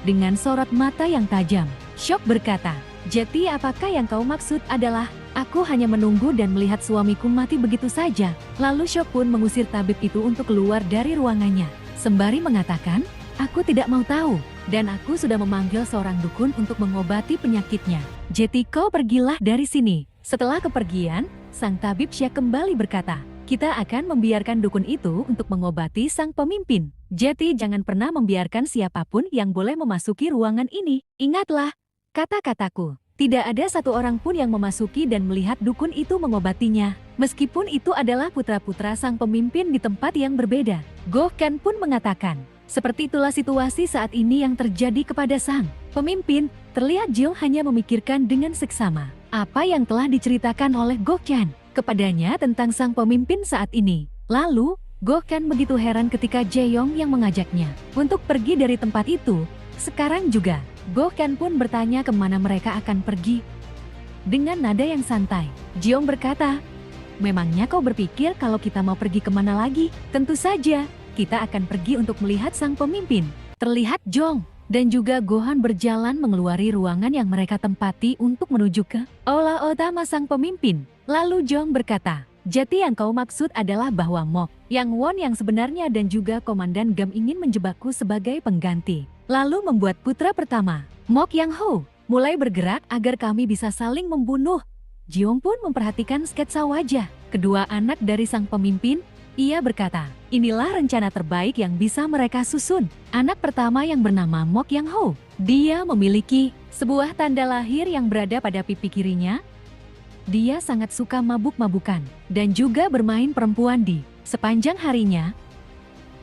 Dengan sorot mata yang tajam, Shak berkata, "Jadi apakah yang kau maksud adalah aku hanya menunggu dan melihat suamiku mati begitu saja?" Lalu Shak pun mengusir tabib itu untuk keluar dari ruangannya, sembari mengatakan, "Aku tidak mau tahu, dan aku sudah memanggil seorang dukun untuk mengobati penyakitnya. Jadi kau pergilah dari sini." Setelah kepergian, sang tabib Shak kembali berkata, "Kita akan membiarkan dukun itu untuk mengobati sang pemimpin. Jadi jangan pernah membiarkan siapapun yang boleh memasuki ruangan ini. Ingatlah kata-kataku. Tidak ada satu orang pun yang memasuki dan melihat dukun itu mengobatinya, meskipun itu adalah putra-putra sang pemimpin di tempat yang berbeda." Goh Ken pun mengatakan, "Seperti itulah situasi saat ini yang terjadi kepada sang pemimpin." Terlihat Jiong hanya memikirkan dengan seksama apa yang telah diceritakan oleh Goh Ken kepadanya tentang sang pemimpin saat ini. Lalu, Goh Ken begitu heran ketika Jaeyong yang mengajaknya untuk pergi dari tempat itu. Sekarang juga, Goh Ken pun bertanya kemana mereka akan pergi. Dengan nada yang santai, Jiong berkata, "Memangnya kau berpikir kalau kita mau pergi kemana lagi? Tentu saja, kita akan pergi untuk melihat sang pemimpin." Terlihat Jong dan juga Gohan berjalan mengeluari ruangan yang mereka tempati untuk menuju ke aula utama sang pemimpin. Lalu Jong berkata, "Jadi yang kau maksud adalah bahwa Mok Yang Won yang sebenarnya dan juga Komandan Gam ingin menjebakku sebagai pengganti, lalu membuat putra pertama, Mok Yang Ho, mulai bergerak agar kami bisa saling membunuh." Jiong pun memperhatikan sketsa wajah kedua anak dari sang pemimpin. Ia berkata, "Inilah rencana terbaik yang bisa mereka susun." Anak pertama yang bernama Mok Yang Ho, dia memiliki sebuah tanda lahir yang berada pada pipi kirinya. Dia sangat suka mabuk-mabukan dan juga bermain perempuan di sepanjang harinya.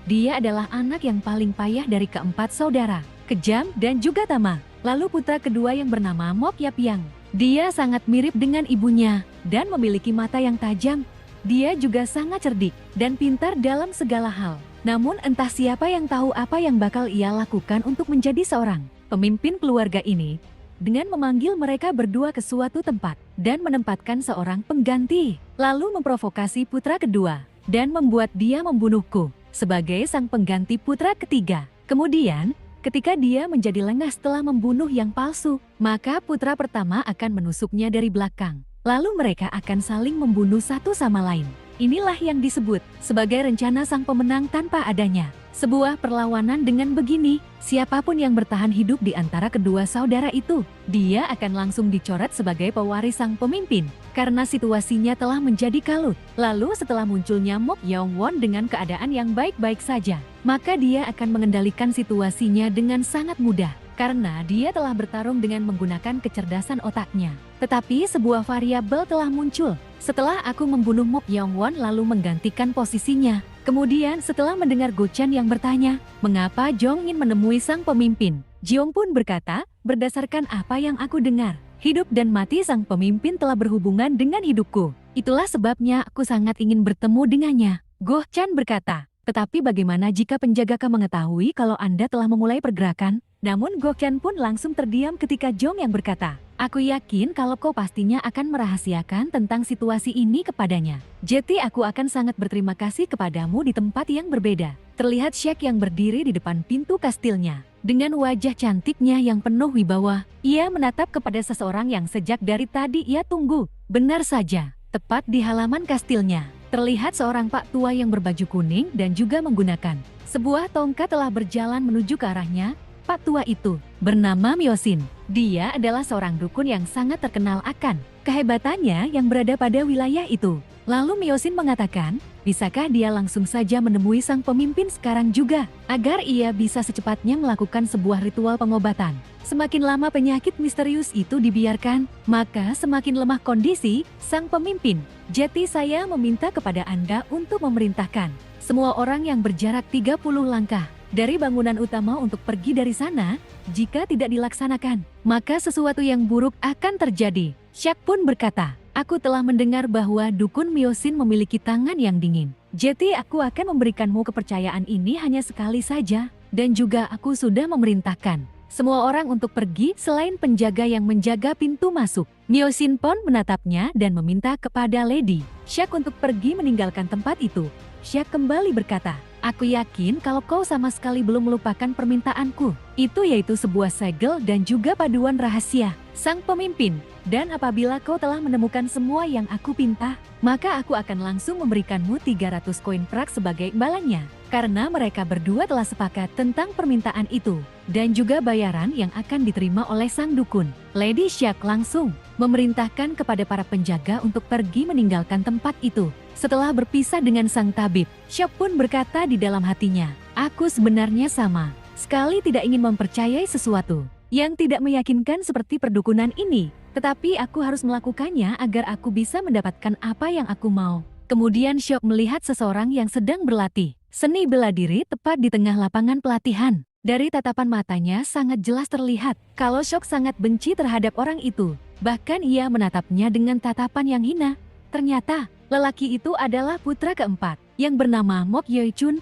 Dia adalah anak yang paling payah dari keempat saudara, kejam dan juga tamak. Lalu putra kedua yang bernama Mok Yapyang. Dia sangat mirip dengan ibunya dan memiliki mata yang tajam. Dia juga sangat cerdik dan pintar dalam segala hal. Namun entah siapa yang tahu apa yang bakal ia lakukan untuk menjadi seorang pemimpin keluarga ini. Dengan memanggil mereka berdua ke suatu tempat dan menempatkan seorang pengganti, lalu memprovokasi putra kedua dan membuat dia membunuhku sebagai sang pengganti putra ketiga. Kemudian, ketika dia menjadi lengah setelah membunuh yang palsu, maka putra pertama akan menusuknya dari belakang. Lalu mereka akan saling membunuh satu sama lain. Inilah yang disebut sebagai rencana sang pemenang tanpa adanya sebuah perlawanan. Dengan begini, siapapun yang bertahan hidup di antara kedua saudara itu, dia akan langsung dicoret sebagai pewaris sang pemimpin, karena situasinya telah menjadi kalut. Lalu setelah munculnya Mok Yang Won dengan keadaan yang baik-baik saja, maka dia akan mengendalikan situasinya dengan sangat mudah, karena dia telah bertarung dengan menggunakan kecerdasan otaknya. Tetapi sebuah variabel telah muncul setelah aku membunuh Mok Yang Won lalu menggantikan posisinya. Kemudian setelah mendengar Go Chan yang bertanya, "Mengapa Jong ingin menemui sang pemimpin?" Jiong pun berkata, "Berdasarkan apa yang aku dengar, hidup dan mati sang pemimpin telah berhubungan dengan hidupku. Itulah sebabnya aku sangat ingin bertemu dengannya." Go Chan berkata, "Tetapi bagaimana jika penjaga mengetahui kalau Anda telah memulai pergerakan?" Namun Go Chan pun langsung terdiam ketika Jong yang berkata, "Aku yakin kalau kau pastinya akan merahasiakan tentang situasi ini kepadanya. Jadi aku akan sangat berterima kasih kepadamu di tempat yang berbeda." Terlihat Shaq yang berdiri di depan pintu kastilnya. Dengan wajah cantiknya yang penuh wibawa, ia menatap kepada seseorang yang sejak dari tadi ia tunggu. Benar saja, tepat di halaman kastilnya, terlihat seorang pak tua yang berbaju kuning dan juga menggunakan sebuah tongkat telah berjalan menuju ke arahnya. Pak tua itu bernama Myosin. Dia adalah seorang dukun yang sangat terkenal akan kehebatannya yang berada pada wilayah itu. Lalu Myosin mengatakan, bisakah dia langsung saja menemui sang pemimpin sekarang juga, agar ia bisa secepatnya melakukan sebuah ritual pengobatan. Semakin lama penyakit misterius itu dibiarkan, maka semakin lemah kondisi sang pemimpin. Jadi saya meminta kepada Anda untuk memerintahkan semua orang yang berjarak 30 langkah dari bangunan utama untuk pergi dari sana. Jika tidak dilaksanakan, maka sesuatu yang buruk akan terjadi. Shak pun berkata, aku telah mendengar bahwa dukun Myosin memiliki tangan yang dingin. Jadi aku akan memberikanmu kepercayaan ini hanya sekali saja. Dan juga aku sudah memerintahkan semua orang untuk pergi selain penjaga yang menjaga pintu masuk. Myosin pun menatapnya dan meminta kepada Lady Shak untuk pergi meninggalkan tempat itu. Shak kembali berkata, aku yakin kalau kau sama sekali belum melupakan permintaanku. Itu yaitu sebuah segel dan juga paduan rahasia sang pemimpin. Dan apabila kau telah menemukan semua yang aku pinta, maka aku akan langsung memberikanmu 300 koin perak sebagai imbalannya. Karena mereka berdua telah sepakat tentang permintaan itu. Dan juga bayaran yang akan diterima oleh sang dukun. Lady Shak langsung memerintahkan kepada para penjaga untuk pergi meninggalkan tempat itu. Setelah berpisah dengan sang tabib, Shak pun berkata di dalam hatinya, aku sebenarnya sama sekali tidak ingin mempercayai sesuatu yang tidak meyakinkan seperti perdukunan ini. Tetapi aku harus melakukannya agar aku bisa mendapatkan apa yang aku mau. Kemudian Shak melihat seseorang yang sedang berlatih seni bela diri tepat di tengah lapangan pelatihan. Dari tatapan matanya sangat jelas terlihat kalau Shak sangat benci terhadap orang itu. Bahkan ia menatapnya dengan tatapan yang hina. Ternyata lelaki itu adalah putra keempat yang bernama Mok Yeochun.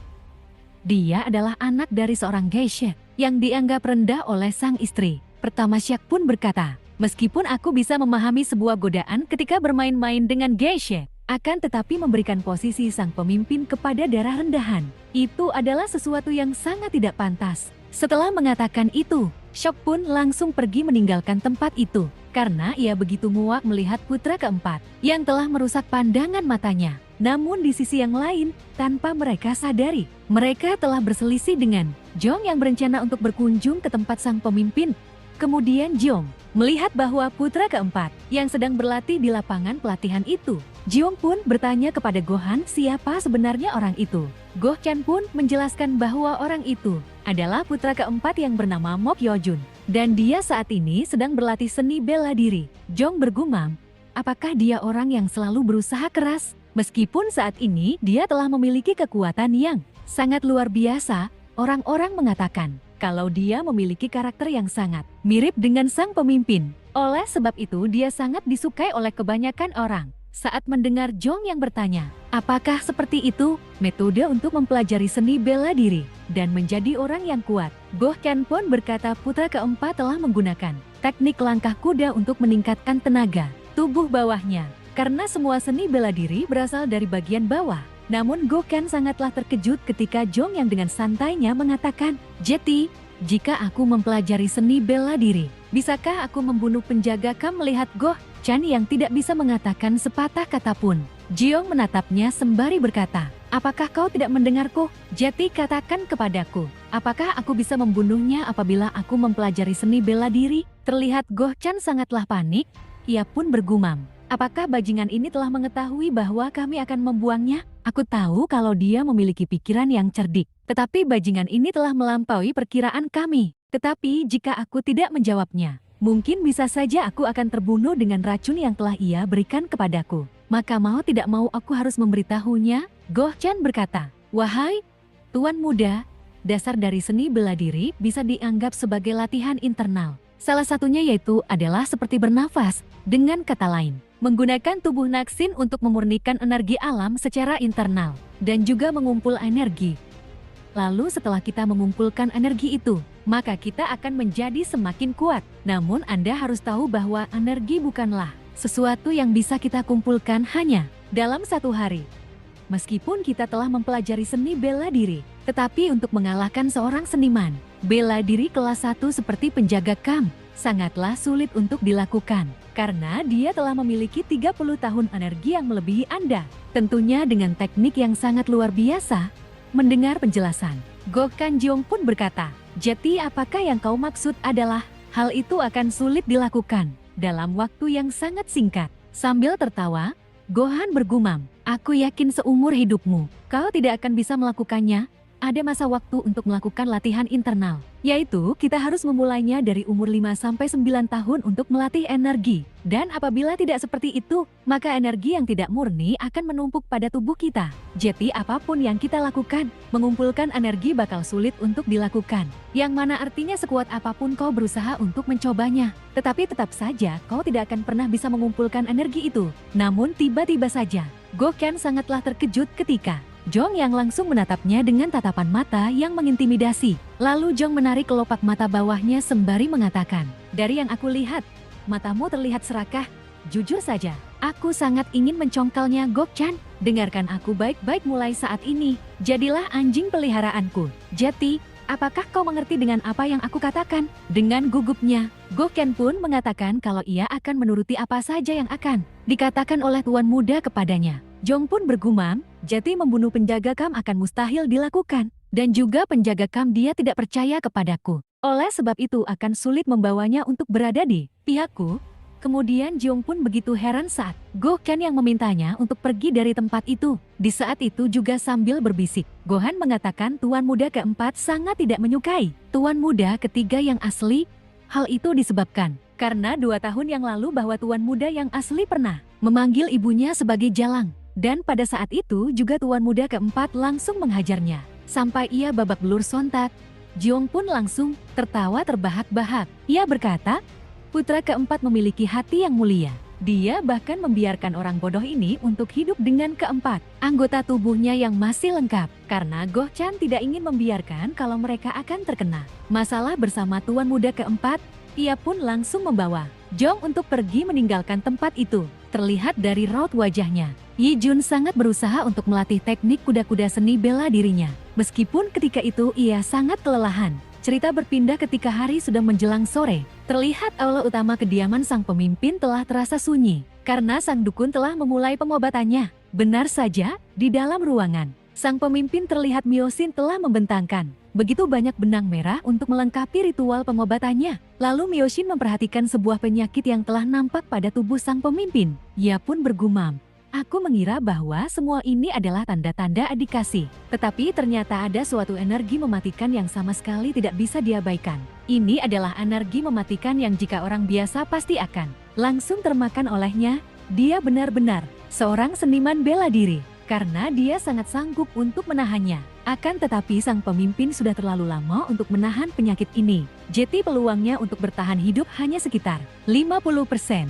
Dia adalah anak dari seorang geisha yang dianggap rendah oleh sang istri. Pertama Shak pun berkata, meskipun aku bisa memahami sebuah godaan ketika bermain-main dengan geisha, akan tetapi memberikan posisi sang pemimpin kepada darah rendahan, itu adalah sesuatu yang sangat tidak pantas. Setelah mengatakan itu, Shak pun langsung pergi meninggalkan tempat itu, karena ia begitu muak melihat putra keempat yang telah merusak pandangan matanya. Namun di sisi yang lain, tanpa mereka sadari, mereka telah berselisih dengan Jong yang berencana untuk berkunjung ke tempat sang pemimpin. Kemudian Jong melihat bahwa putra keempat yang sedang berlatih di lapangan pelatihan itu. Jong pun bertanya kepada Gohan siapa sebenarnya orang itu. Goh Chan pun menjelaskan bahwa orang itu adalah putra keempat yang bernama Mok Yeochun. Dan dia saat ini sedang berlatih seni bela diri. Jong bergumam, apakah dia orang yang selalu berusaha keras? Meskipun saat ini dia telah memiliki kekuatan yang sangat luar biasa, orang-orang mengatakan kalau dia memiliki karakter yang sangat mirip dengan sang pemimpin. Oleh sebab itu dia sangat disukai oleh kebanyakan orang. Saat mendengar Jong yang bertanya, apakah seperti itu metode untuk mempelajari seni bela diri dan menjadi orang yang kuat? Goh Chan pun berkata putra keempat telah menggunakan teknik langkah kuda untuk meningkatkan tenaga tubuh bawahnya. Karena semua seni bela diri berasal dari bagian bawah. Namun Goh Chan sangatlah terkejut ketika Jong yang dengan santainya mengatakan, Jeti, jika aku mempelajari seni bela diri, bisakah aku membunuh penjaga Kam? Melihat Goh Chan yang tidak bisa mengatakan sepatah kata pun, Jiong menatapnya sembari berkata, apakah kau tidak mendengarku? Jeti, katakan kepadaku, apakah aku bisa membunuhnya apabila aku mempelajari seni bela diri? Terlihat Goh Chan sangatlah panik, ia pun bergumam, apakah bajingan ini telah mengetahui bahwa kami akan membuangnya? Aku tahu kalau dia memiliki pikiran yang cerdik, tetapi bajingan ini telah melampaui perkiraan kami. Tetapi jika aku tidak menjawabnya, mungkin bisa saja aku akan terbunuh dengan racun yang telah ia berikan kepadaku. Maka mau tidak mau aku harus memberitahunya. Goh Chan berkata, wahai tuan muda, dasar dari seni bela diri bisa dianggap sebagai latihan internal. Salah satunya yaitu adalah seperti bernafas, dengan kata lain, menggunakan tubuh Naksin untuk memurnikan energi alam secara internal, dan juga mengumpul energi. Lalu setelah kita mengumpulkan energi itu, maka kita akan menjadi semakin kuat. Namun Anda harus tahu bahwa energi bukanlah sesuatu yang bisa kita kumpulkan hanya dalam satu hari. Meskipun kita telah mempelajari seni bela diri, tetapi untuk mengalahkan seorang seniman bela diri kelas 1 seperti penjaga Kam, sangatlah sulit untuk dilakukan. Karena dia telah memiliki 30 tahun energi yang melebihi Anda. Tentunya dengan teknik yang sangat luar biasa. Mendengar penjelasan, Goh Kanjong pun berkata, Jeti, apakah yang kau maksud adalah hal itu akan sulit dilakukan dalam waktu yang sangat singkat. Sambil tertawa, Gohan bergumam, "Aku yakin seumur hidupmu, kau tidak akan bisa melakukannya. Ada masa waktu untuk melakukan latihan internal, yaitu kita harus memulainya dari umur 5-9 tahun untuk melatih energi. Dan apabila tidak seperti itu, maka energi yang tidak murni akan menumpuk pada tubuh kita. Jadi apapun yang kita lakukan, mengumpulkan energi bakal sulit untuk dilakukan. Yang mana artinya sekuat apapun kau berusaha untuk mencobanya, tetapi tetap saja kau tidak akan pernah bisa mengumpulkan energi itu." Namun tiba-tiba saja, Gohan sangatlah terkejut ketika Jong yang langsung menatapnya dengan tatapan mata yang mengintimidasi. Lalu Jong menarik kelopak mata bawahnya sembari mengatakan, "Dari yang aku lihat, matamu terlihat serakah. Jujur saja, aku sangat ingin mencongkalnya, Gokchan. Dengarkan aku baik-baik mulai saat ini. Jadilah anjing peliharaanku. Jati, apakah kau mengerti dengan apa yang aku katakan?" Dengan gugupnya, Gokhan pun mengatakan kalau ia akan menuruti apa saja yang akan dikatakan oleh tuan muda kepadanya. Jong pun bergumam, "Jati membunuh penjaga kam akan mustahil dilakukan. Dan juga penjaga kam dia tidak percaya kepadaku. Oleh sebab itu akan sulit membawanya untuk berada di pihakku." Kemudian Jong pun begitu heran saat Gohan yang memintanya untuk pergi dari tempat itu. Di saat itu juga sambil berbisik, Gohan mengatakan tuan muda keempat sangat tidak menyukai tuan muda ketiga yang asli. Hal itu disebabkan karena 2 tahun yang lalu bahwa tuan muda yang asli pernah memanggil ibunya sebagai Jalang. Dan pada saat itu juga tuan muda keempat langsung menghajarnya, sampai ia babak belur sontak. Jong pun langsung tertawa terbahak-bahak. Ia berkata, "Putra keempat memiliki hati yang mulia. Dia bahkan membiarkan orang bodoh ini untuk hidup dengan keempat anggota tubuhnya yang masih lengkap. Karena Gohan tidak ingin membiarkan kalau mereka akan terkena masalah bersama tuan muda keempat, ia pun langsung membawa Jong untuk pergi meninggalkan tempat itu. Terlihat dari raut wajahnya, Yi Jun sangat berusaha untuk melatih teknik kuda-kuda seni bela dirinya. Meskipun ketika itu ia sangat kelelahan. Cerita berpindah ketika hari sudah menjelang sore. Terlihat aula utama kediaman sang pemimpin telah terasa sunyi, karena sang dukun telah memulai pengobatannya. Benar saja, di dalam ruangan, sang pemimpin terlihat Myosin telah membentangkan begitu banyak benang merah untuk melengkapi ritual pengobatannya. Lalu Myosin memperhatikan sebuah penyakit yang telah nampak pada tubuh sang pemimpin. Ia pun bergumam, "Aku mengira bahwa semua ini adalah tanda-tanda adikasi. Tetapi ternyata ada suatu energi mematikan yang sama sekali tidak bisa diabaikan. Ini adalah energi mematikan yang jika orang biasa pasti akan langsung termakan olehnya. Dia benar-benar seorang seniman bela diri, karena dia sangat sanggup untuk menahannya. Akan tetapi sang pemimpin sudah terlalu lama untuk menahan penyakit ini. Jadi peluangnya untuk bertahan hidup hanya sekitar 50%.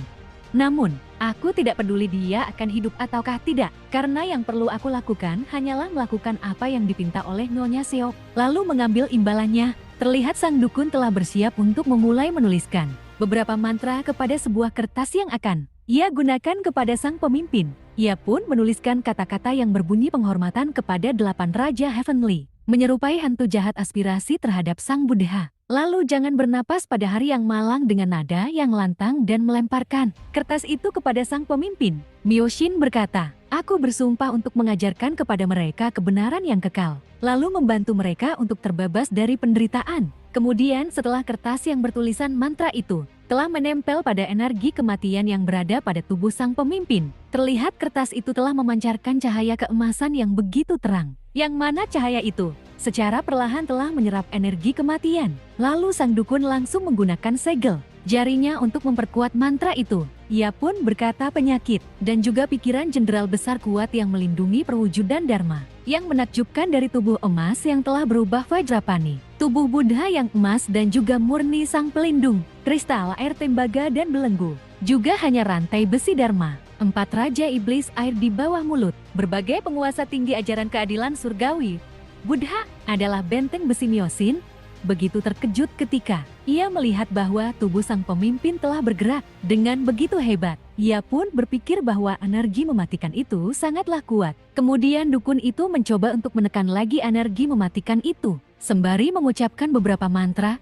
Namun, aku tidak peduli dia akan hidup ataukah tidak, karena yang perlu aku lakukan hanyalah melakukan apa yang dipinta oleh Nyonya Seok." Lalu mengambil imbalannya, terlihat sang dukun telah bersiap untuk memulai menuliskan beberapa mantra kepada sebuah kertas yang akan ia gunakan kepada sang pemimpin. Ia pun menuliskan kata-kata yang berbunyi penghormatan kepada 8 Raja Heavenly, menyerupai hantu jahat aspirasi terhadap sang Buddha. Lalu jangan bernapas pada hari yang malang dengan nada yang lantang dan melemparkan kertas itu kepada sang pemimpin. Myosin berkata, "Aku bersumpah untuk mengajarkan kepada mereka kebenaran yang kekal, lalu membantu mereka untuk terbebas dari penderitaan." Kemudian setelah kertas yang bertulisan mantra itu telah menempel pada energi kematian yang berada pada tubuh sang pemimpin, terlihat kertas itu telah memancarkan cahaya keemasan yang begitu terang. Yang mana cahaya itu secara perlahan telah menyerap energi kematian. Lalu sang dukun langsung menggunakan segel jarinya untuk memperkuat mantra itu. Ia pun berkata penyakit dan juga pikiran jenderal besar kuat yang melindungi perwujudan Dharma yang menakjubkan dari tubuh emas yang telah berubah Vajrapani, tubuh Buddha yang emas dan juga murni sang pelindung, kristal air tembaga dan belenggu, juga hanya rantai besi Dharma, 4 Raja Iblis air di bawah mulut, berbagai penguasa tinggi ajaran keadilan surgawi. Buddha adalah benteng besi Myosin. Begitu terkejut ketika ia melihat bahwa tubuh sang pemimpin telah bergerak dengan begitu hebat. Ia pun berpikir bahwa energi mematikan itu sangatlah kuat. Kemudian dukun itu mencoba untuk menekan lagi energi mematikan itu. Sembari mengucapkan beberapa mantra,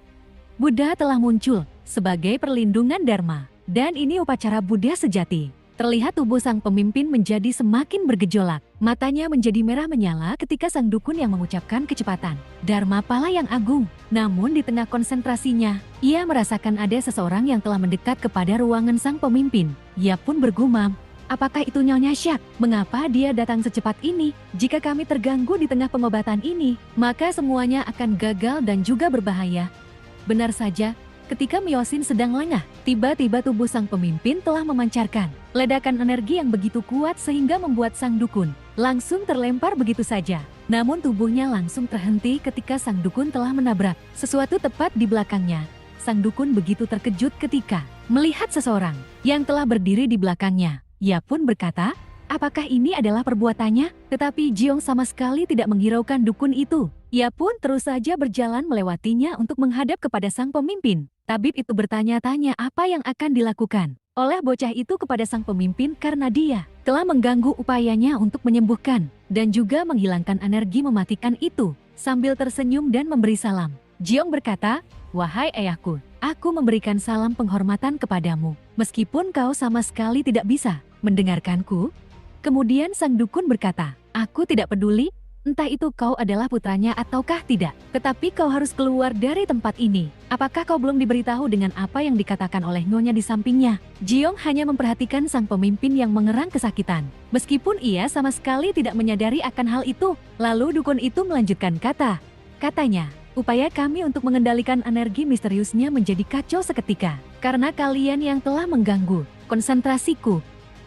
Buddha telah muncul sebagai perlindungan Dharma. Dan ini upacara Buddha sejati. terlihat tubuh sang pemimpin menjadi semakin bergejolak. Matanya menjadi merah menyala ketika sang dukun yang mengucapkan kecepatan Dharma Pala yang agung. Namun di tengah konsentrasinya, ia merasakan ada seseorang yang telah mendekat kepada ruangan sang pemimpin. Ia pun bergumam, apakah itu Nyonya Syak? Mengapa dia datang secepat ini? Jika kami terganggu di tengah pengobatan ini, maka semuanya akan gagal dan juga berbahaya. Benar saja, ketika Myosin sedang lengah, tiba-tiba tubuh sang pemimpin telah memancarkan ledakan energi yang begitu kuat sehingga membuat sang dukun langsung terlempar begitu saja. Namun tubuhnya langsung terhenti ketika sang dukun telah menabrak sesuatu tepat di belakangnya. Sang dukun begitu terkejut ketika melihat seseorang yang telah berdiri di belakangnya. Ia pun berkata, apakah ini adalah perbuatannya? Tetapi Jiong sama sekali tidak menghiraukan dukun itu. Ia pun terus saja berjalan melewatinya untuk menghadap kepada sang pemimpin. Tabib itu bertanya-tanya apa yang akan dilakukan oleh bocah itu kepada sang pemimpin karena dia telah mengganggu upayanya untuk menyembuhkan dan juga menghilangkan energi mematikan itu. Sambil tersenyum dan memberi salam, Jiong berkata, wahai ayahku, aku memberikan salam penghormatan kepadamu, meskipun kau sama sekali tidak bisa mendengarkanku. Kemudian sang dukun berkata, aku tidak peduli, entah itu kau adalah putranya ataukah tidak, tetapi kau harus keluar dari tempat ini. Apakah kau belum diberitahu dengan apa yang dikatakan oleh nyonya di sampingnya? Jiong hanya memperhatikan sang pemimpin yang mengerang kesakitan. Meskipun ia sama sekali tidak menyadari akan hal itu. Lalu dukun itu melanjutkan katanya, upaya kami untuk mengendalikan energi misteriusnya menjadi kacau seketika. Karena kalian yang telah mengganggu konsentrasiku.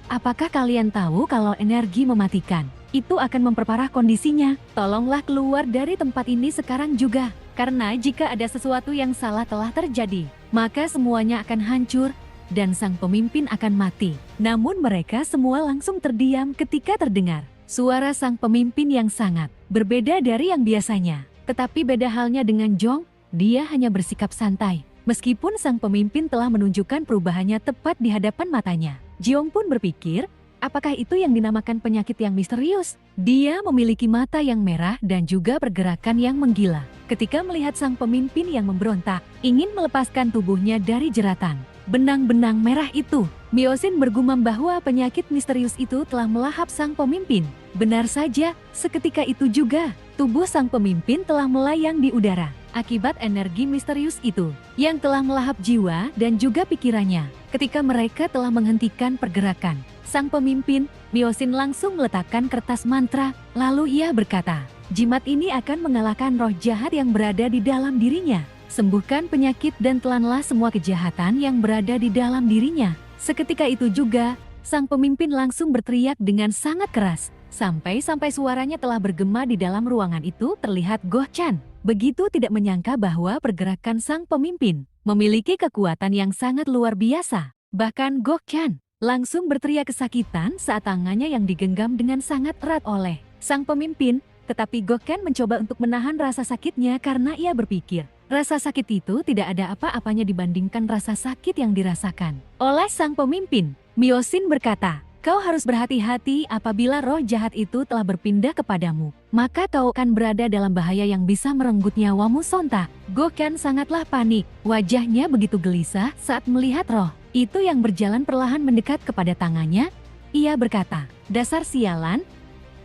Apakah kalian tahu kalau energi mematikan itu akan memperparah kondisinya? Tolonglah keluar dari tempat ini sekarang juga. Karena jika ada sesuatu yang salah telah terjadi, maka semuanya akan hancur dan sang pemimpin akan mati. Namun mereka semua langsung terdiam ketika terdengar suara sang pemimpin yang sangat berbeda dari yang biasanya. Tetapi beda halnya dengan Jong, dia hanya bersikap santai. Meskipun sang pemimpin telah menunjukkan perubahannya tepat di hadapan matanya. Jiong pun berpikir, apakah itu yang dinamakan penyakit yang misterius? Dia memiliki mata yang merah dan juga pergerakan yang menggila. Ketika melihat sang pemimpin yang memberontak, ingin melepaskan tubuhnya dari jeratan benang-benang merah itu, Myosin bergumam bahwa penyakit misterius itu telah melahap sang pemimpin. Benar saja, seketika itu juga, tubuh sang pemimpin telah melayang di udara. Akibat energi misterius itu, yang telah melahap jiwa dan juga pikirannya. Ketika mereka telah menghentikan pergerakan sang pemimpin, Myosin langsung meletakkan kertas mantra, lalu ia berkata, jimat ini akan mengalahkan roh jahat yang berada di dalam dirinya. Sembuhkan penyakit dan telanlah semua kejahatan yang berada di dalam dirinya. Seketika itu juga, sang pemimpin langsung berteriak dengan sangat keras. Sampai-sampai suaranya telah bergema di dalam ruangan itu terlihat Goh Chan. Begitu tidak menyangka bahwa pergerakan sang pemimpin memiliki kekuatan yang sangat luar biasa. Bahkan Goh Chan langsung berteriak kesakitan saat tangannya yang digenggam dengan sangat erat oleh sang pemimpin. Tetapi Goh Chan mencoba untuk menahan rasa sakitnya karena ia berpikir, rasa sakit itu tidak ada apa-apanya dibandingkan rasa sakit yang dirasakan oleh sang pemimpin. Myosin berkata, kau harus berhati-hati apabila roh jahat itu telah berpindah kepadamu. Maka kau akan berada dalam bahaya yang bisa merenggut nyawamu sontak. Goh Chan sangatlah panik. Wajahnya begitu gelisah saat melihat roh itu yang berjalan perlahan mendekat kepada tangannya. Ia berkata, dasar sialan,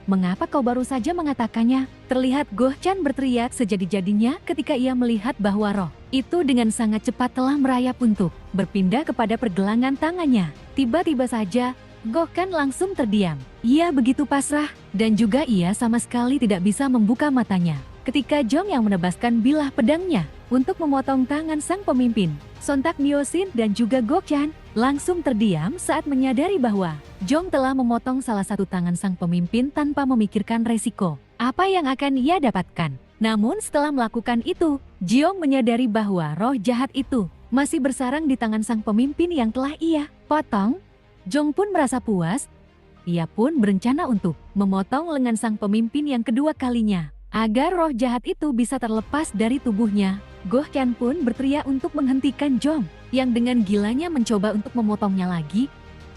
mengapa kau baru saja mengatakannya? Terlihat Goh Chan berteriak sejadi-jadinya ketika ia melihat bahwa roh itu dengan sangat cepat telah merayap untuk berpindah kepada pergelangan tangannya. Tiba-tiba saja, Goh Chan langsung terdiam. Ia begitu pasrah, dan juga ia sama sekali tidak bisa membuka matanya. Ketika Jong yang menebaskan bilah pedangnya untuk memotong tangan sang pemimpin, sontak Myosin dan juga Goh Chan langsung terdiam saat menyadari bahwa Jong telah memotong salah satu tangan sang pemimpin tanpa memikirkan resiko apa yang akan ia dapatkan. Namun setelah melakukan itu, Jiong menyadari bahwa roh jahat itu masih bersarang di tangan sang pemimpin yang telah ia potong. Jong pun merasa puas. Ia pun berencana untuk memotong lengan sang pemimpin yang kedua kalinya agar roh jahat itu bisa terlepas dari tubuhnya. Goh Chan pun berteriak untuk menghentikan Jong yang dengan gilanya mencoba untuk memotongnya lagi.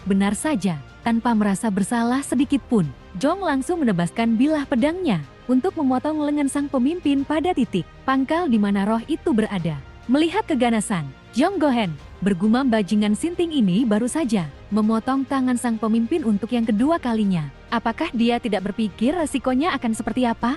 Benar saja, tanpa merasa bersalah sedikit pun, Jong langsung menebaskan bilah pedangnya untuk memotong lengan sang pemimpin pada titik pangkal di mana roh itu berada. Melihat keganasan Jong Gohen, Bergumam bajingan Sinting ini baru saja memotong tangan sang pemimpin untuk yang kedua kalinya. Apakah dia tidak berpikir resikonya akan seperti apa?